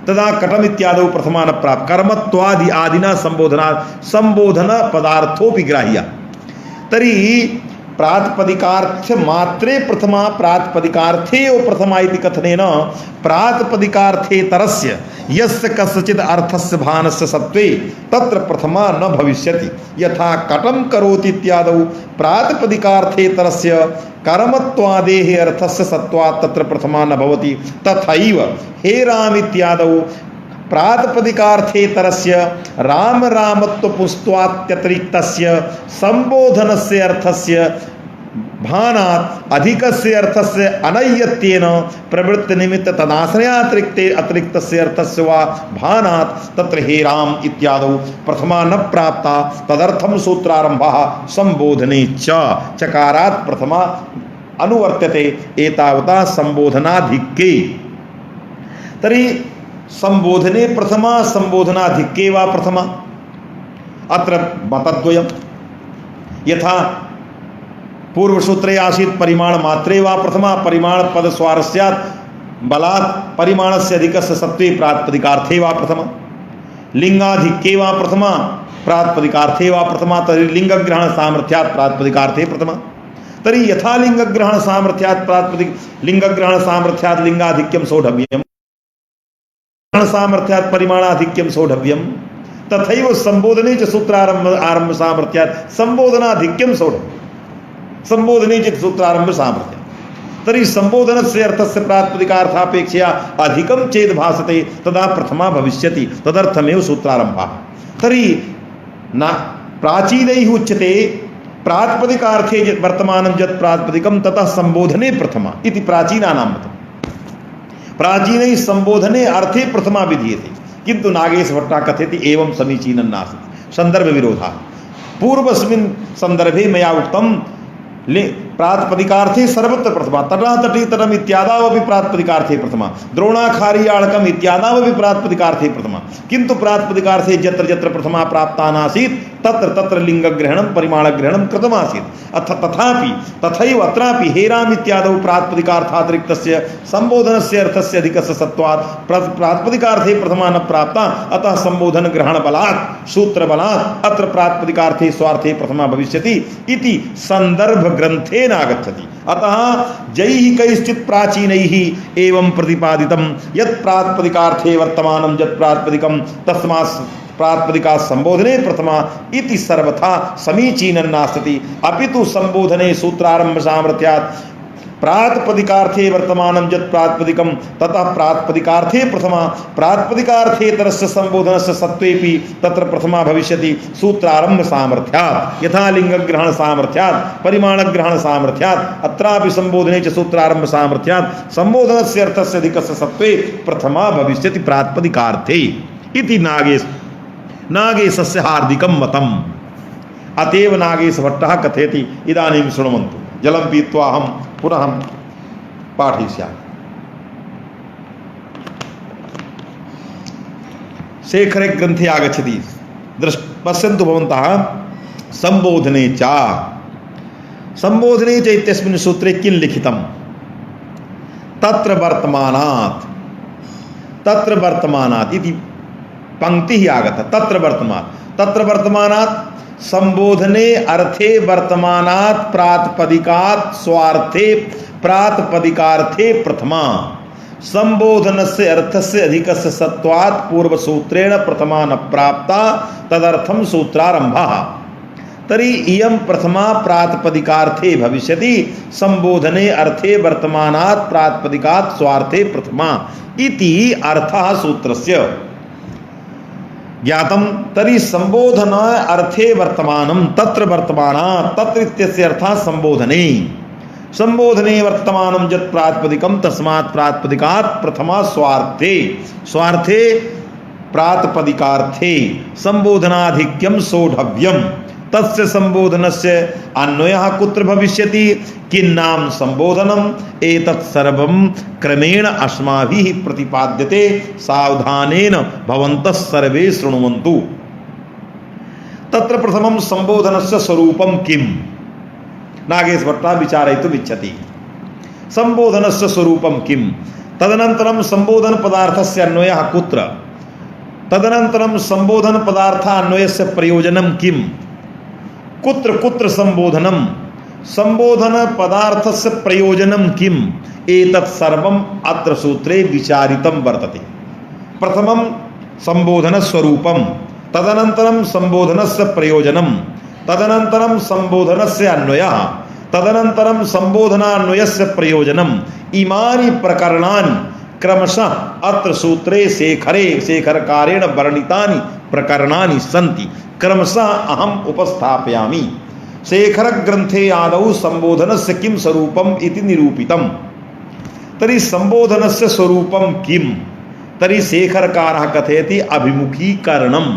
तदा कटम इत्यादौ प्रथमा न प्राप्त कर्मत्वादि आदिना संबोधन पदार्थोपि ग्राह्य तर्हि प्रातिपदिकार्थ मात्रे प्रथमा प्रातिपदिकार्थे एव प्रथमा इति कथनेन प्रातिपदिकार्थेतरस्य यस्य कस्यचित् अर्थस्य भानस्य सत्त्वे तत्र प्रथमा न भविष्यति यथा कटं करोति इत्यादौ प्रातिपदिकार्थेतरस्य कर्मत्वादेः अर्थस्य सत्त्वात् तत्र प्रथमा न भवति तथैव हे राम इत्यादौ प्रातिपदिकार्थेतरस्य राम रामत्वपुस्त्वात्यतिरिक्तस्य संबोधनस्य अर्थस्य भानात् अधिकस्य अर्थस्य अनैयत्येन प्रवृत्तिनिमित्त तदाश्रयातिरिक्ते अतिरिक्तस्य अर्थस्य वा भानात् तत्र हे राम इत्यादौ प्रथमा न प्राप्ता तदर्थं सूत्रारंभः संबोधने च चकारात् प्रथमा अनुवर्त्यते एतावता संबोधनाधिक्ये तर्हि संबोधने प्रथमा संबोधनाधिक्ये वा प्रथमा अत्र मतद्वयम् यथा पूर्वसूत्रे आसीत् परिमाण मात्रे वा प्रथमा परिमाण पद स्वारस्यात् बलात् परिमाणस्य अधिकस्य सत्त्वे प्रातिपदिकार्थे वा प्रथमा, लिंगाधिक्ये वा प्रथमा, प्रातिपदिकार्थे वा प्रथमा, तर्हि लिंगग्रहण सामर्थ्यात् प्रातिपदिकार्थे प्रथमा। तर्हि यथा लिंगग्रहण सामर्थ्यात् प्रातिपदिक लिंगग्रहण सामर्थ्यात् लिंगाधिक्यं सोढव्यं, सामर्थ्यात् परिमाणाधिक्यं सोढव्यं, तथैव संबोधने च सूत्रारंभ आरंभ सामर्थ्यात् संबोधनाधिक्यं सोढव्यं, संबोधने च सूत्रारंभ सामर्थ्यात्। तर्हि संबोधनस्य अर्थस्य प्रातिपदिकार्थापेक्षया अधिकं चेत् भासते तदा प्रथमा भविष्यति, तदर्थमेव सूत्रारंभः। तर्हि न प्राचीनैः उच्यते प्रातिपदिकार्थे यत् वर्तमानं यत् प्रातिपदिकं ततः संबोधने प्रथमा इति प्राचीनानां मतम्। प्राचीनैः संबोधने अर्थे प्रथमा विधीयते, किन्तु नागेशभट्टः कथयति एवं समीचीनं नास्ति, संदर्भविरोधः। पूर्वस्मिन् संदर्भे मया उक्तं प्रातिपदिकार्थे सर्वत्र प्रथमा, तटातटीतटम् इत्यादावपि प्रातिपदिकार्थे प्रथमा, द्रोणाखार्याळकम् इत्यादावपि प्रातिपदिकार्थे प्रथमा, किन्तु प्रातिपदिकार्थे यत्र यत्र प्रथमा प्राप्ता नासीत् तत्र तत्र लिंगग्रहणं परिमाणग्रहणं कृतमासीत्। अथ तथापि तथैव अत्रापि हेराम् इत्यादौ प्रातिपदिकार्थातिरिक्तस्य संबोधनस्य अर्थस्य अधिकस्य सत्त्वात् प्रातिपदिकार्थे प्रथमा न प्राप्ता, अतः संबोधन ग्रहण बलात् सूत्रबलात् अत्र प्रातिपदिकार्थे स्वार्थे प्रथमा भविष्यति इति संदर्भ ग्रंथेन आगच्छति। अतः जैः कैश्चित् प्राचीनैः एवं प्रतिपादितं यत् प्रातिपदिकार्थे वर्तमानं यत् प्रातिपदिकं तस्मात् प्रातिपदिका संबोधने प्रथमा इति सर्वथा समीचीनं नास्ति, अपितु संबोधने सूत्रारंभ सामर्थ्यात् प्रातिपदिकार्थे वर्तमानं यत् प्रातिपदिकं ततः प्रातिपदिकार्थे प्रथमा, प्रातिपदिकार्थेतरस्य संबोधनस्य सत्त्वेपि तत्र प्रथमा भविष्यति सूत्रारंभ सामर्थ्यात्, यथा लिंगग्रहण सामर्थ्यात् परिमाणग्रहण सामर्थ्यात् अत्रापि संबोधने च सूत्रारंभ सामर्थ्यात् संबोधनस्य अर्थस्य अधिकस्य सत्त्वे प्रथमा भविष्यति प्रातिपदिकार्थे इति नागेशस्य हार्दिकं मतम्। अतएव नागेशभट्टः कथयति। इदानीं शृण्वन्तु, जलं पीत्वा अहं पुनः पाठयिष्यामि। शेखरे ग्रन्थे आगच्छति, पश्यन्तु भवन्तः। संबोधने च इत्यस्मिन् सूत्रे किं लिखितं? तत्र वर्तमानात् इति पंक्तिः आगता। तत्र वर्तमानात् संबोधने अर्थे वर्तमानात् प्रातिपदिकात् स्वार्थे प्रातिपदिकार्थे प्रथमा, संबोधनस्य अर्थस्य अधिकस्य सत्त्वात् पूर्वसूत्रेण प्रथमा न प्राप्ता, तदर्थं सूत्रारंभः। तर्हि इयं प्रथमा प्रातिपदिकार्थे भविष्यति, संबोधने अर्थे वर्तमानात् प्रातिपदिकात् स्वार्थे प्रथमा इति अर्थः सूत्रस्य ज्ञातम्। तर्हि संबोधन अर्थे वर्तमानं तत्र वर्तमानात्, तत्र इत्यस्य अर्थः संबोधने वर्तमानं यत् प्रातिपदिकं तस्मात् प्रातिपदिकात् प्रथमा स्वार्थे प्रातिपदिकार्थे संबोधनाधिक्यं सोढव्यं, तस्य संबोधनस्य अन्वयः कुत्र भविष्यति? किन्नाम संबोधनम् एतत् सर्वं क्रमेण अस्माभिः प्रतिपाद्यते, सावधानेन भवन्तः सर्वे शृण्वन्तु। तत्र प्रथमं संबोधनस्य स्वरूपं किम्? नागेशभट्टः विचारयितुम् इच्छति। संबोधनस्य स्वरूपं किम्? तदनन्तरं संबोधन पदार्थस्य अन्वयः कुत्र? तदनन्तरं संबोधन पदार्थान्वयस्य प्रयोजनं किम्? कुत्र संबोधनं? संबोधन पदार्थस्य प्रयोजनं किम्? एतत् सर्वम् अत्र सूत्रे विचारितं वर्तते। प्रथमं संबोधन स्वरूपं, तदनन्तरं संबोधनस्य प्रयोजनं, तदनन्तरं संबोधनस्य अन्वयः, तदनन्तरं संबोधनान्वयस्य प्रयोजनम्, इमानि प्रकरणानि क्रमशः अत्र सूत्रे शेखरकारेण वर्णितानि प्रकरणानि सन्ति, क्रमशः अहम् उपस्थापयामि। शेखर ग्रंथे आदौ संबोधनस्य किं स्वरूपम् इति निरूपितम्। तर्हि संबोधनस्य स्वरूपं किम्? तर्हि शेखरकारः कथयति अभिमुखीकरणम्।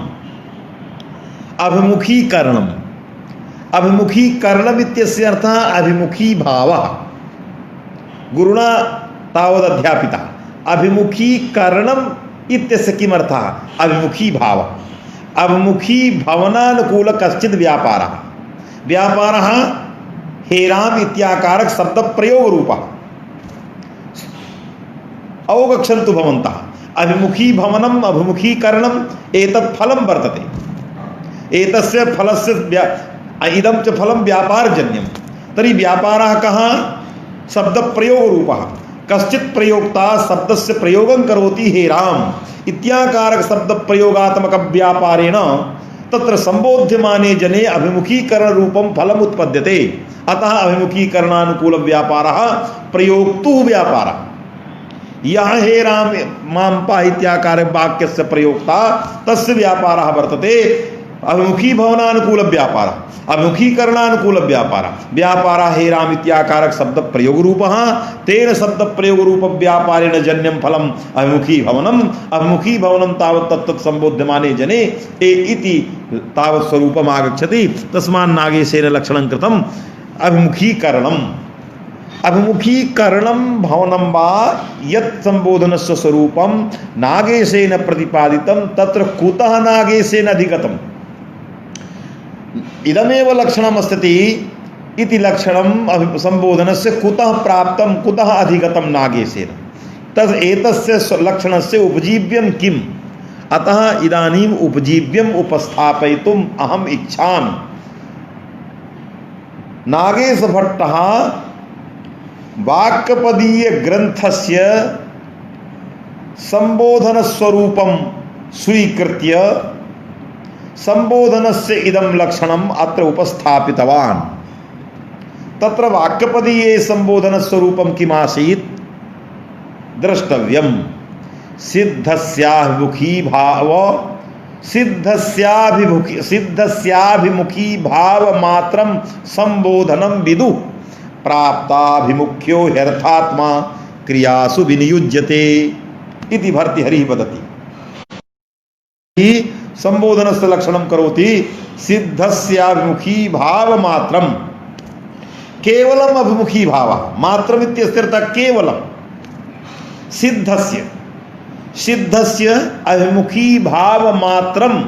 अभिमुखीकरणम् इत्यस्य अर्थः अभिमुखी भावः। गुरुणा तावदध्यापितः। अभिमुखीकरणम् इत्यस्य किमर्थः? अभिमुखी भावः। अभिमुखी भवनानुकूल कश्चित् व्यापारः हेराम इत्याकारक शब्द प्रयोग रूपः। अवगच्छन्तु भवन्तः अभिमुखी भवनम अभिमुखीकरणम एतत् फलं वर्तते। एतस्य फलस्य इदं च फलं व्यापारजन्यं। तर्हि व्यापारः कः? शब्दप्रयोगरूपः। कश्चित् प्रयोक्ता शब्दस्य प्रयोगं करोति हे राम इत्याकारक शब्दप्रयोगात्मक व्यापारेण तत्र संबोध्यमाने जने अभिमुखीकरण रूपं फलम् उत्पद्यते। अतः अभिमुखीकरणानुकूल व्यापारः प्रयोक्तु व्यापारः। यह हे राम मां पाहि इत्याकार वाक्यस्य प्रयोक्ता तस्य व्यापारः वर्तते अभिमुखी भवनानुकूल व्यापार अभिमुखीकरणानुकूल व्यापार हे राम इत्याकारक शब्द प्रयोग रूप तेन शब्द प्रयोग रूप व्यापारेण जन्यम फलम अभिमुखी भवनम तावत् तत्तत् संबोध्यमाने जने ए इति तावत् स्वरूपम आगच्छति। तस्मान् नागेशेन लक्षणं कृतम अभिमुखीकरणम भवनं वा यत् संबोधनस्य स्वरूपम नागेशेन प्रतिपादितं तत्र कुतः नागेशेन अधिगतम् इदमेव लक्षणम् अस्ति इति लक्षणं संबोधनस्य कुतः प्राप्तं कुतः अधिगतं नागेशेन तद् एतस्य लक्षणस्य उपजीव्यं किम्? अतः इदानीम् उपजीव्यम् उपस्थापयितुम् अहम् इच्छामि। नागेश भट्टः वाक्यपदीय ग्रंथस्य संबोधन स्वरूपं स्वीकृत्य संबोधनस्य इदं लक्षणम् अत्र उपस्थापितवान्। तत्र वाक्यपदीये संबोधन स्वरूपं किमासीत् द्रष्टव्यम्। सिद्धस्याभिमुखी भाव मात्रं संबोधनं विदुः प्राप्ताभिमुख्यो ह्यर्थात्मा क्रियासु विनियुज्यते इति भर्तृहरिः वदति। संबोधनस्य लक्षणं करोति सिद्धस्याभिमुखी भाव मात्रं केवलम् अभिमुखी भाव मात्रम् इत्यर्थः केवलं सिद्धस्य अभिमुखी भाव मात्रं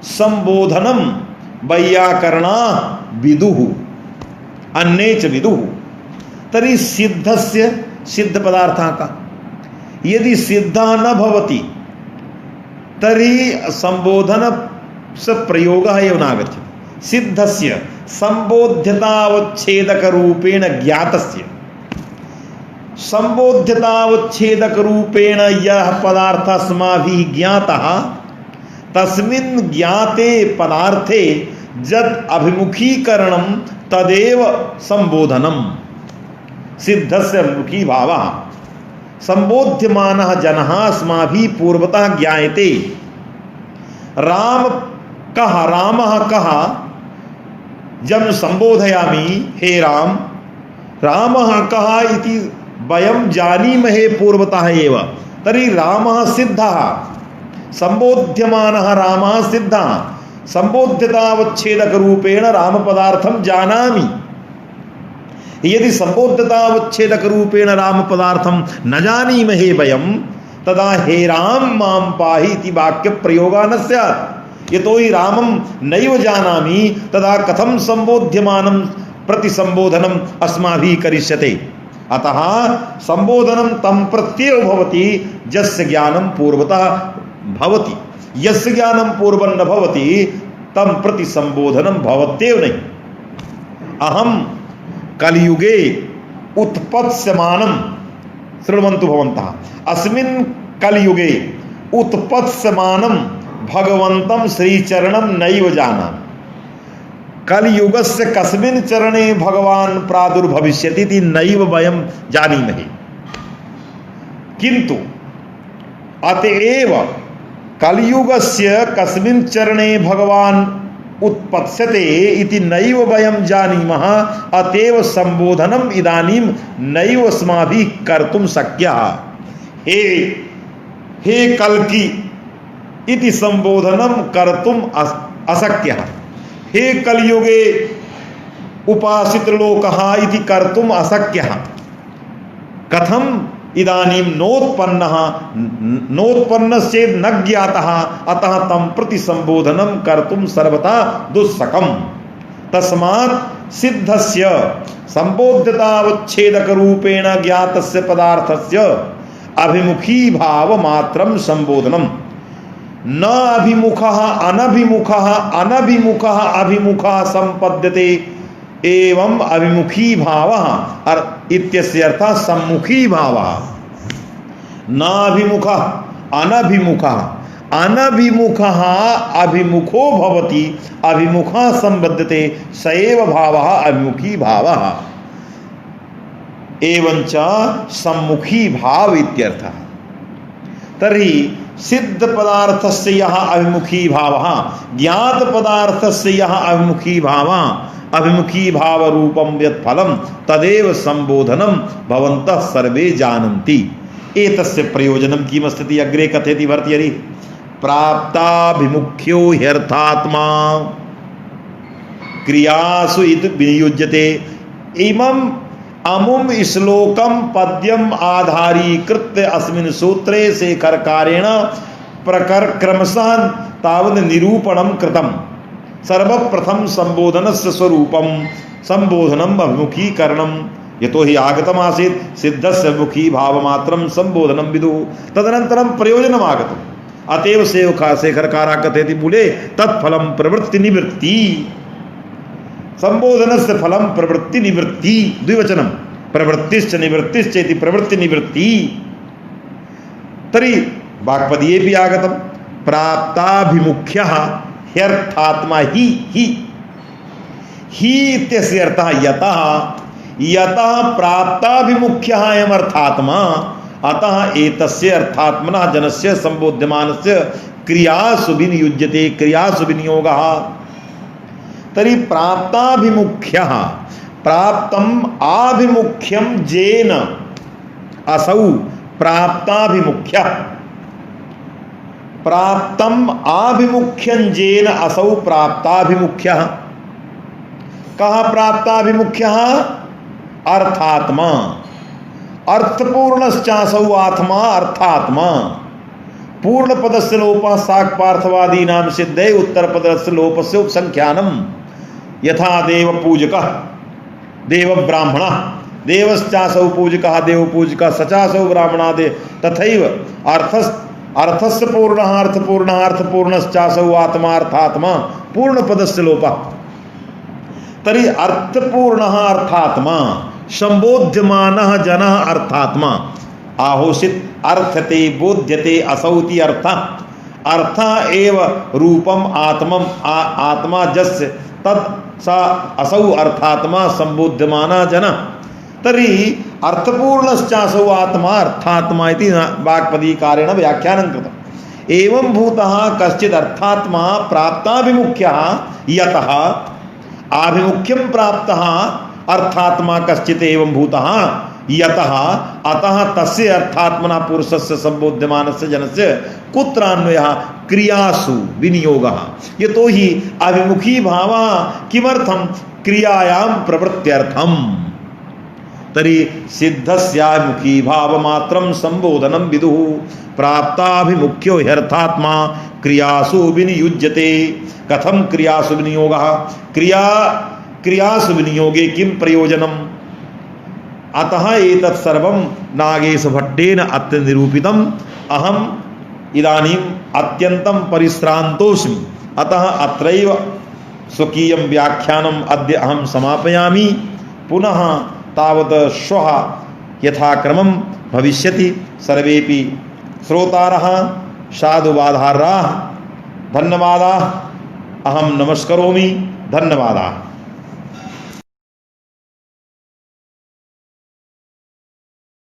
संबोधनं वैयाकरणा विदुः अन्ये च विदुः। तर्हि सिद्धस्य सिद्ध पदार्थः का यदि सिद्धः न भवति तर्हि संबोधन से प्रयोगः एव नागच्छति। सिद्धस्य संबोध्यतावच्छेदक रूपेण ज्ञातस्य संबोध्यतावच्छेदक रूपेण यः पदार्थः अस्माभिः ज्ञातः तस्मिन् ज्ञाते पदार्थे यद् अभिमुखीकरणं तदेव संबोधनम्। सिद्धस्य अभिमुखी भावः संबोध्यमानः जनः अस्माभिः पूर्वतः ज्ञायते। रामः कः जब संबोधयामि हे राम रामः कः इति वयं जानीमहे पूर्वतः एव। तर्हि रामः सिद्धः संबोध्यमानः रामः सिद्धः संबोध्यतावच्छेदक रूपेण रामपदार्थं जानामि। यदि संबोध्यतावच्छेदक रूपेण राम पदार्थं न जानीमहे वयं तदा हे राम मां पाहि इति वाक्य प्रयोगः न स्यात्। यतोहि रामं नैव जानामि तदा कथं संबोध्यमानं प्रति संबोधनम् अस्माभिः करिष्यते। अतः संबोधनं तं प्रत्येव भवति यस्य ज्ञानं पूर्वतः भवति। यस्य ज्ञानं पूर्वं न भवति तं प्रति संबोधनं भवत्येव नहीं। अहं कलियुगे उत्पत्स्यमानं शृण्वन्तु भवन्तः अस्मिन् कलियुगे उत्पत्स्यमानं भगवन्तं श्रीचरणं नैव जानामि। कलियुगस्य कस्मिन् चरणे भगवान् प्रादुर्भविष्यति इति नैव वयं जानीमहे। किन्तु अतएव कलियुगस्य कस्मिन् चरणे भगवान् उत्पत्स्यते इति नैव वयं जानीमः। अतएव संबोधनम् इदानीं नैव अस्माभिः कर्तुं शक्यः। हे कल्की इति संबोधनं कर्तुम् अशक्यः। हे कलियुगे उपासितलोकः इति कर्तुम् अशक्यः। कथम् इदानीं नोत्पन्नश्चेत् न ज्ञातः अतः तं प्रति संबोधनं कर्तुं सर्वथा दुस्सहम्। तस्मात् सिद्धस्य संबोध्यतावच्छेदक रूपेण ज्ञातस्य पदार्थस्य अभिमुखी भाव मात्रम संबोधनम न अभिमुखः अनभिमुखः अनभिमुखः अभिमुखः संपद्यते एवं अभिमुखी भावः इत्यस्य अर्थः सम्मुखी भावः। न अभिमुखः अनभिमुखः अनभिमुखः अभिमुखो भवति अभिमुखः संबध्यते स एव भावः अभिमुखी भावः एवंच सम्मुखी भाव इत्यर्थः। तर्हि सिद्ध पदार्थस्य यः अभिमुखी भावः ज्ञात पदार्थस्य यः अभिमुखी भावः अभिमुखी भाव रूपं यत् फलं तदेव संबोधनं भवन्तः सर्वे जानन्ति। एतस्य प्रयोजनं किमस्ति अग्रे कथयति भर्तृहरिः। प्राप्ताभिमुख्यो ह्यर्थात्मा क्रियासु इति विनियुज्यते। इमम् अमुम श्लोकम पद्यम आधारीकृत्य अस्मिन् सूत्रे शेखरकारेण प्रक्रमशः तावत् निरूपणं कृतम्। सर्वप्रथम संबोधनस्य स्वरूपं संबोधनम् अभिमुखीकरणं यतो हि आगतमासीत् सिद्धस्य अभिमुखी भावमात्रं संबोधनं विदुः। तदनन्तरं प्रयोजनम् आगतम्। अतएव शेखरकारः कथयति मूले तत्फलं प्रवृत्ति निवृत्ति। संबोधनस्य फलं प्रवृत्ति निवृत्ति द्विवचनं प्रवृत्तिश्च निवृत्तिश्च इति प्रवृत्ति निवृत्ति। तर्हि वाक्पदीयेऽपि आगतं प्राप्ताभिमुख्यः ह्यर्थात्मा हि इत्यस्य अर्थः यतः प्राप्ताभिमुख्यः अयम् अर्थात्मा अतः एतस्य अर्थात्मनः जनस्य संबोध्यमानस्य क्रियासु विनियुज्यते क्रियासु विनियोगः। तर्हि प्राप्ताभिमुख्यः प्राप्तम् आभिमुख्यं जेन असौ प्राप्ताभिमुख्यः प्राप्तम् आभिमुख्यं जेन असौ प्राप्ताभिमुख्यः। कः प्राप्ताभिमुख्यः? अर्थात्मा। अर्थपूर्णश्चासौ आत्मा अर्थात्मा। पूर्णपदस्य लोपः साक्पार्थवादीनां सिद्धे उत्तरपदस्य लोपस्य उपसंख्यानम्। यथा देवपूजकः देवब्राह्मणः देवश्चासौ पूजकः देवपूजकः स चासौ ब्राह्मणादे तथैव अर्थस्य पूर्णः अर्थपूर्णः अर्थपूर्णश्चासौ आत्मा अर्थात्मा पूर्णपदस्य लोपः। तर्हि अर्थपूर्णः अर्थात्मा संबोध्यमानः जनः अर्थात्मा आहोषित अर्थते बोध्यते असौति अर्थ एव रूपम आत्मा जस्य तत् सा असौ अर्थात्मा संबोध्यमानः जनः। तर्हि अर्थपूर्णश्चासौ आत्मा अर्थात्मा इति वाक्पदीकारेण व्याख्यानं कृतम्। एवं भूतः कश्चित् अर्थात्मा प्राप्ताभिमुख्यः यतः आभिमुख्यं प्राप्तः अर्थात्मा कश्चित् एवं भूतः यतः अतः तस्य अर्थात्मना पुरुषस्य संबोध्यमानस्य जनस्य कुत्र अन्वयः क्रियासु विनियोगः। यतो हि अभिमुखी भावः किमर्थं क्रियायां प्रवृत्त्यर्थम्। तर्हि सिद्धस्याभिमुखी भावमात्रं संबोधनं विदुः प्राप्ताभिमुख्यो ह्यर्थात्मा क्रियासु विनियुज्यते। कथं क्रियासु विनियोगः? क्रियासु विनियोगे किं प्रयोजनम्? अतः एतत् सर्वं नागेशभट्टेन अत्र निरूपितम्। अहम् इदानीम् अत्यन्तं परिश्रान्तोऽस्मि। अतः अत्रैव स्वकीयं व्याख्यानम् अद्य अहं समापयामि। पुनः तावत् श्वः यथाक्रमं भविष्यति। सर्वेपि श्रोतारः साधुवादार्हाः धन्यवादाः। अहं नमस्करोमि। धन्यवादाः।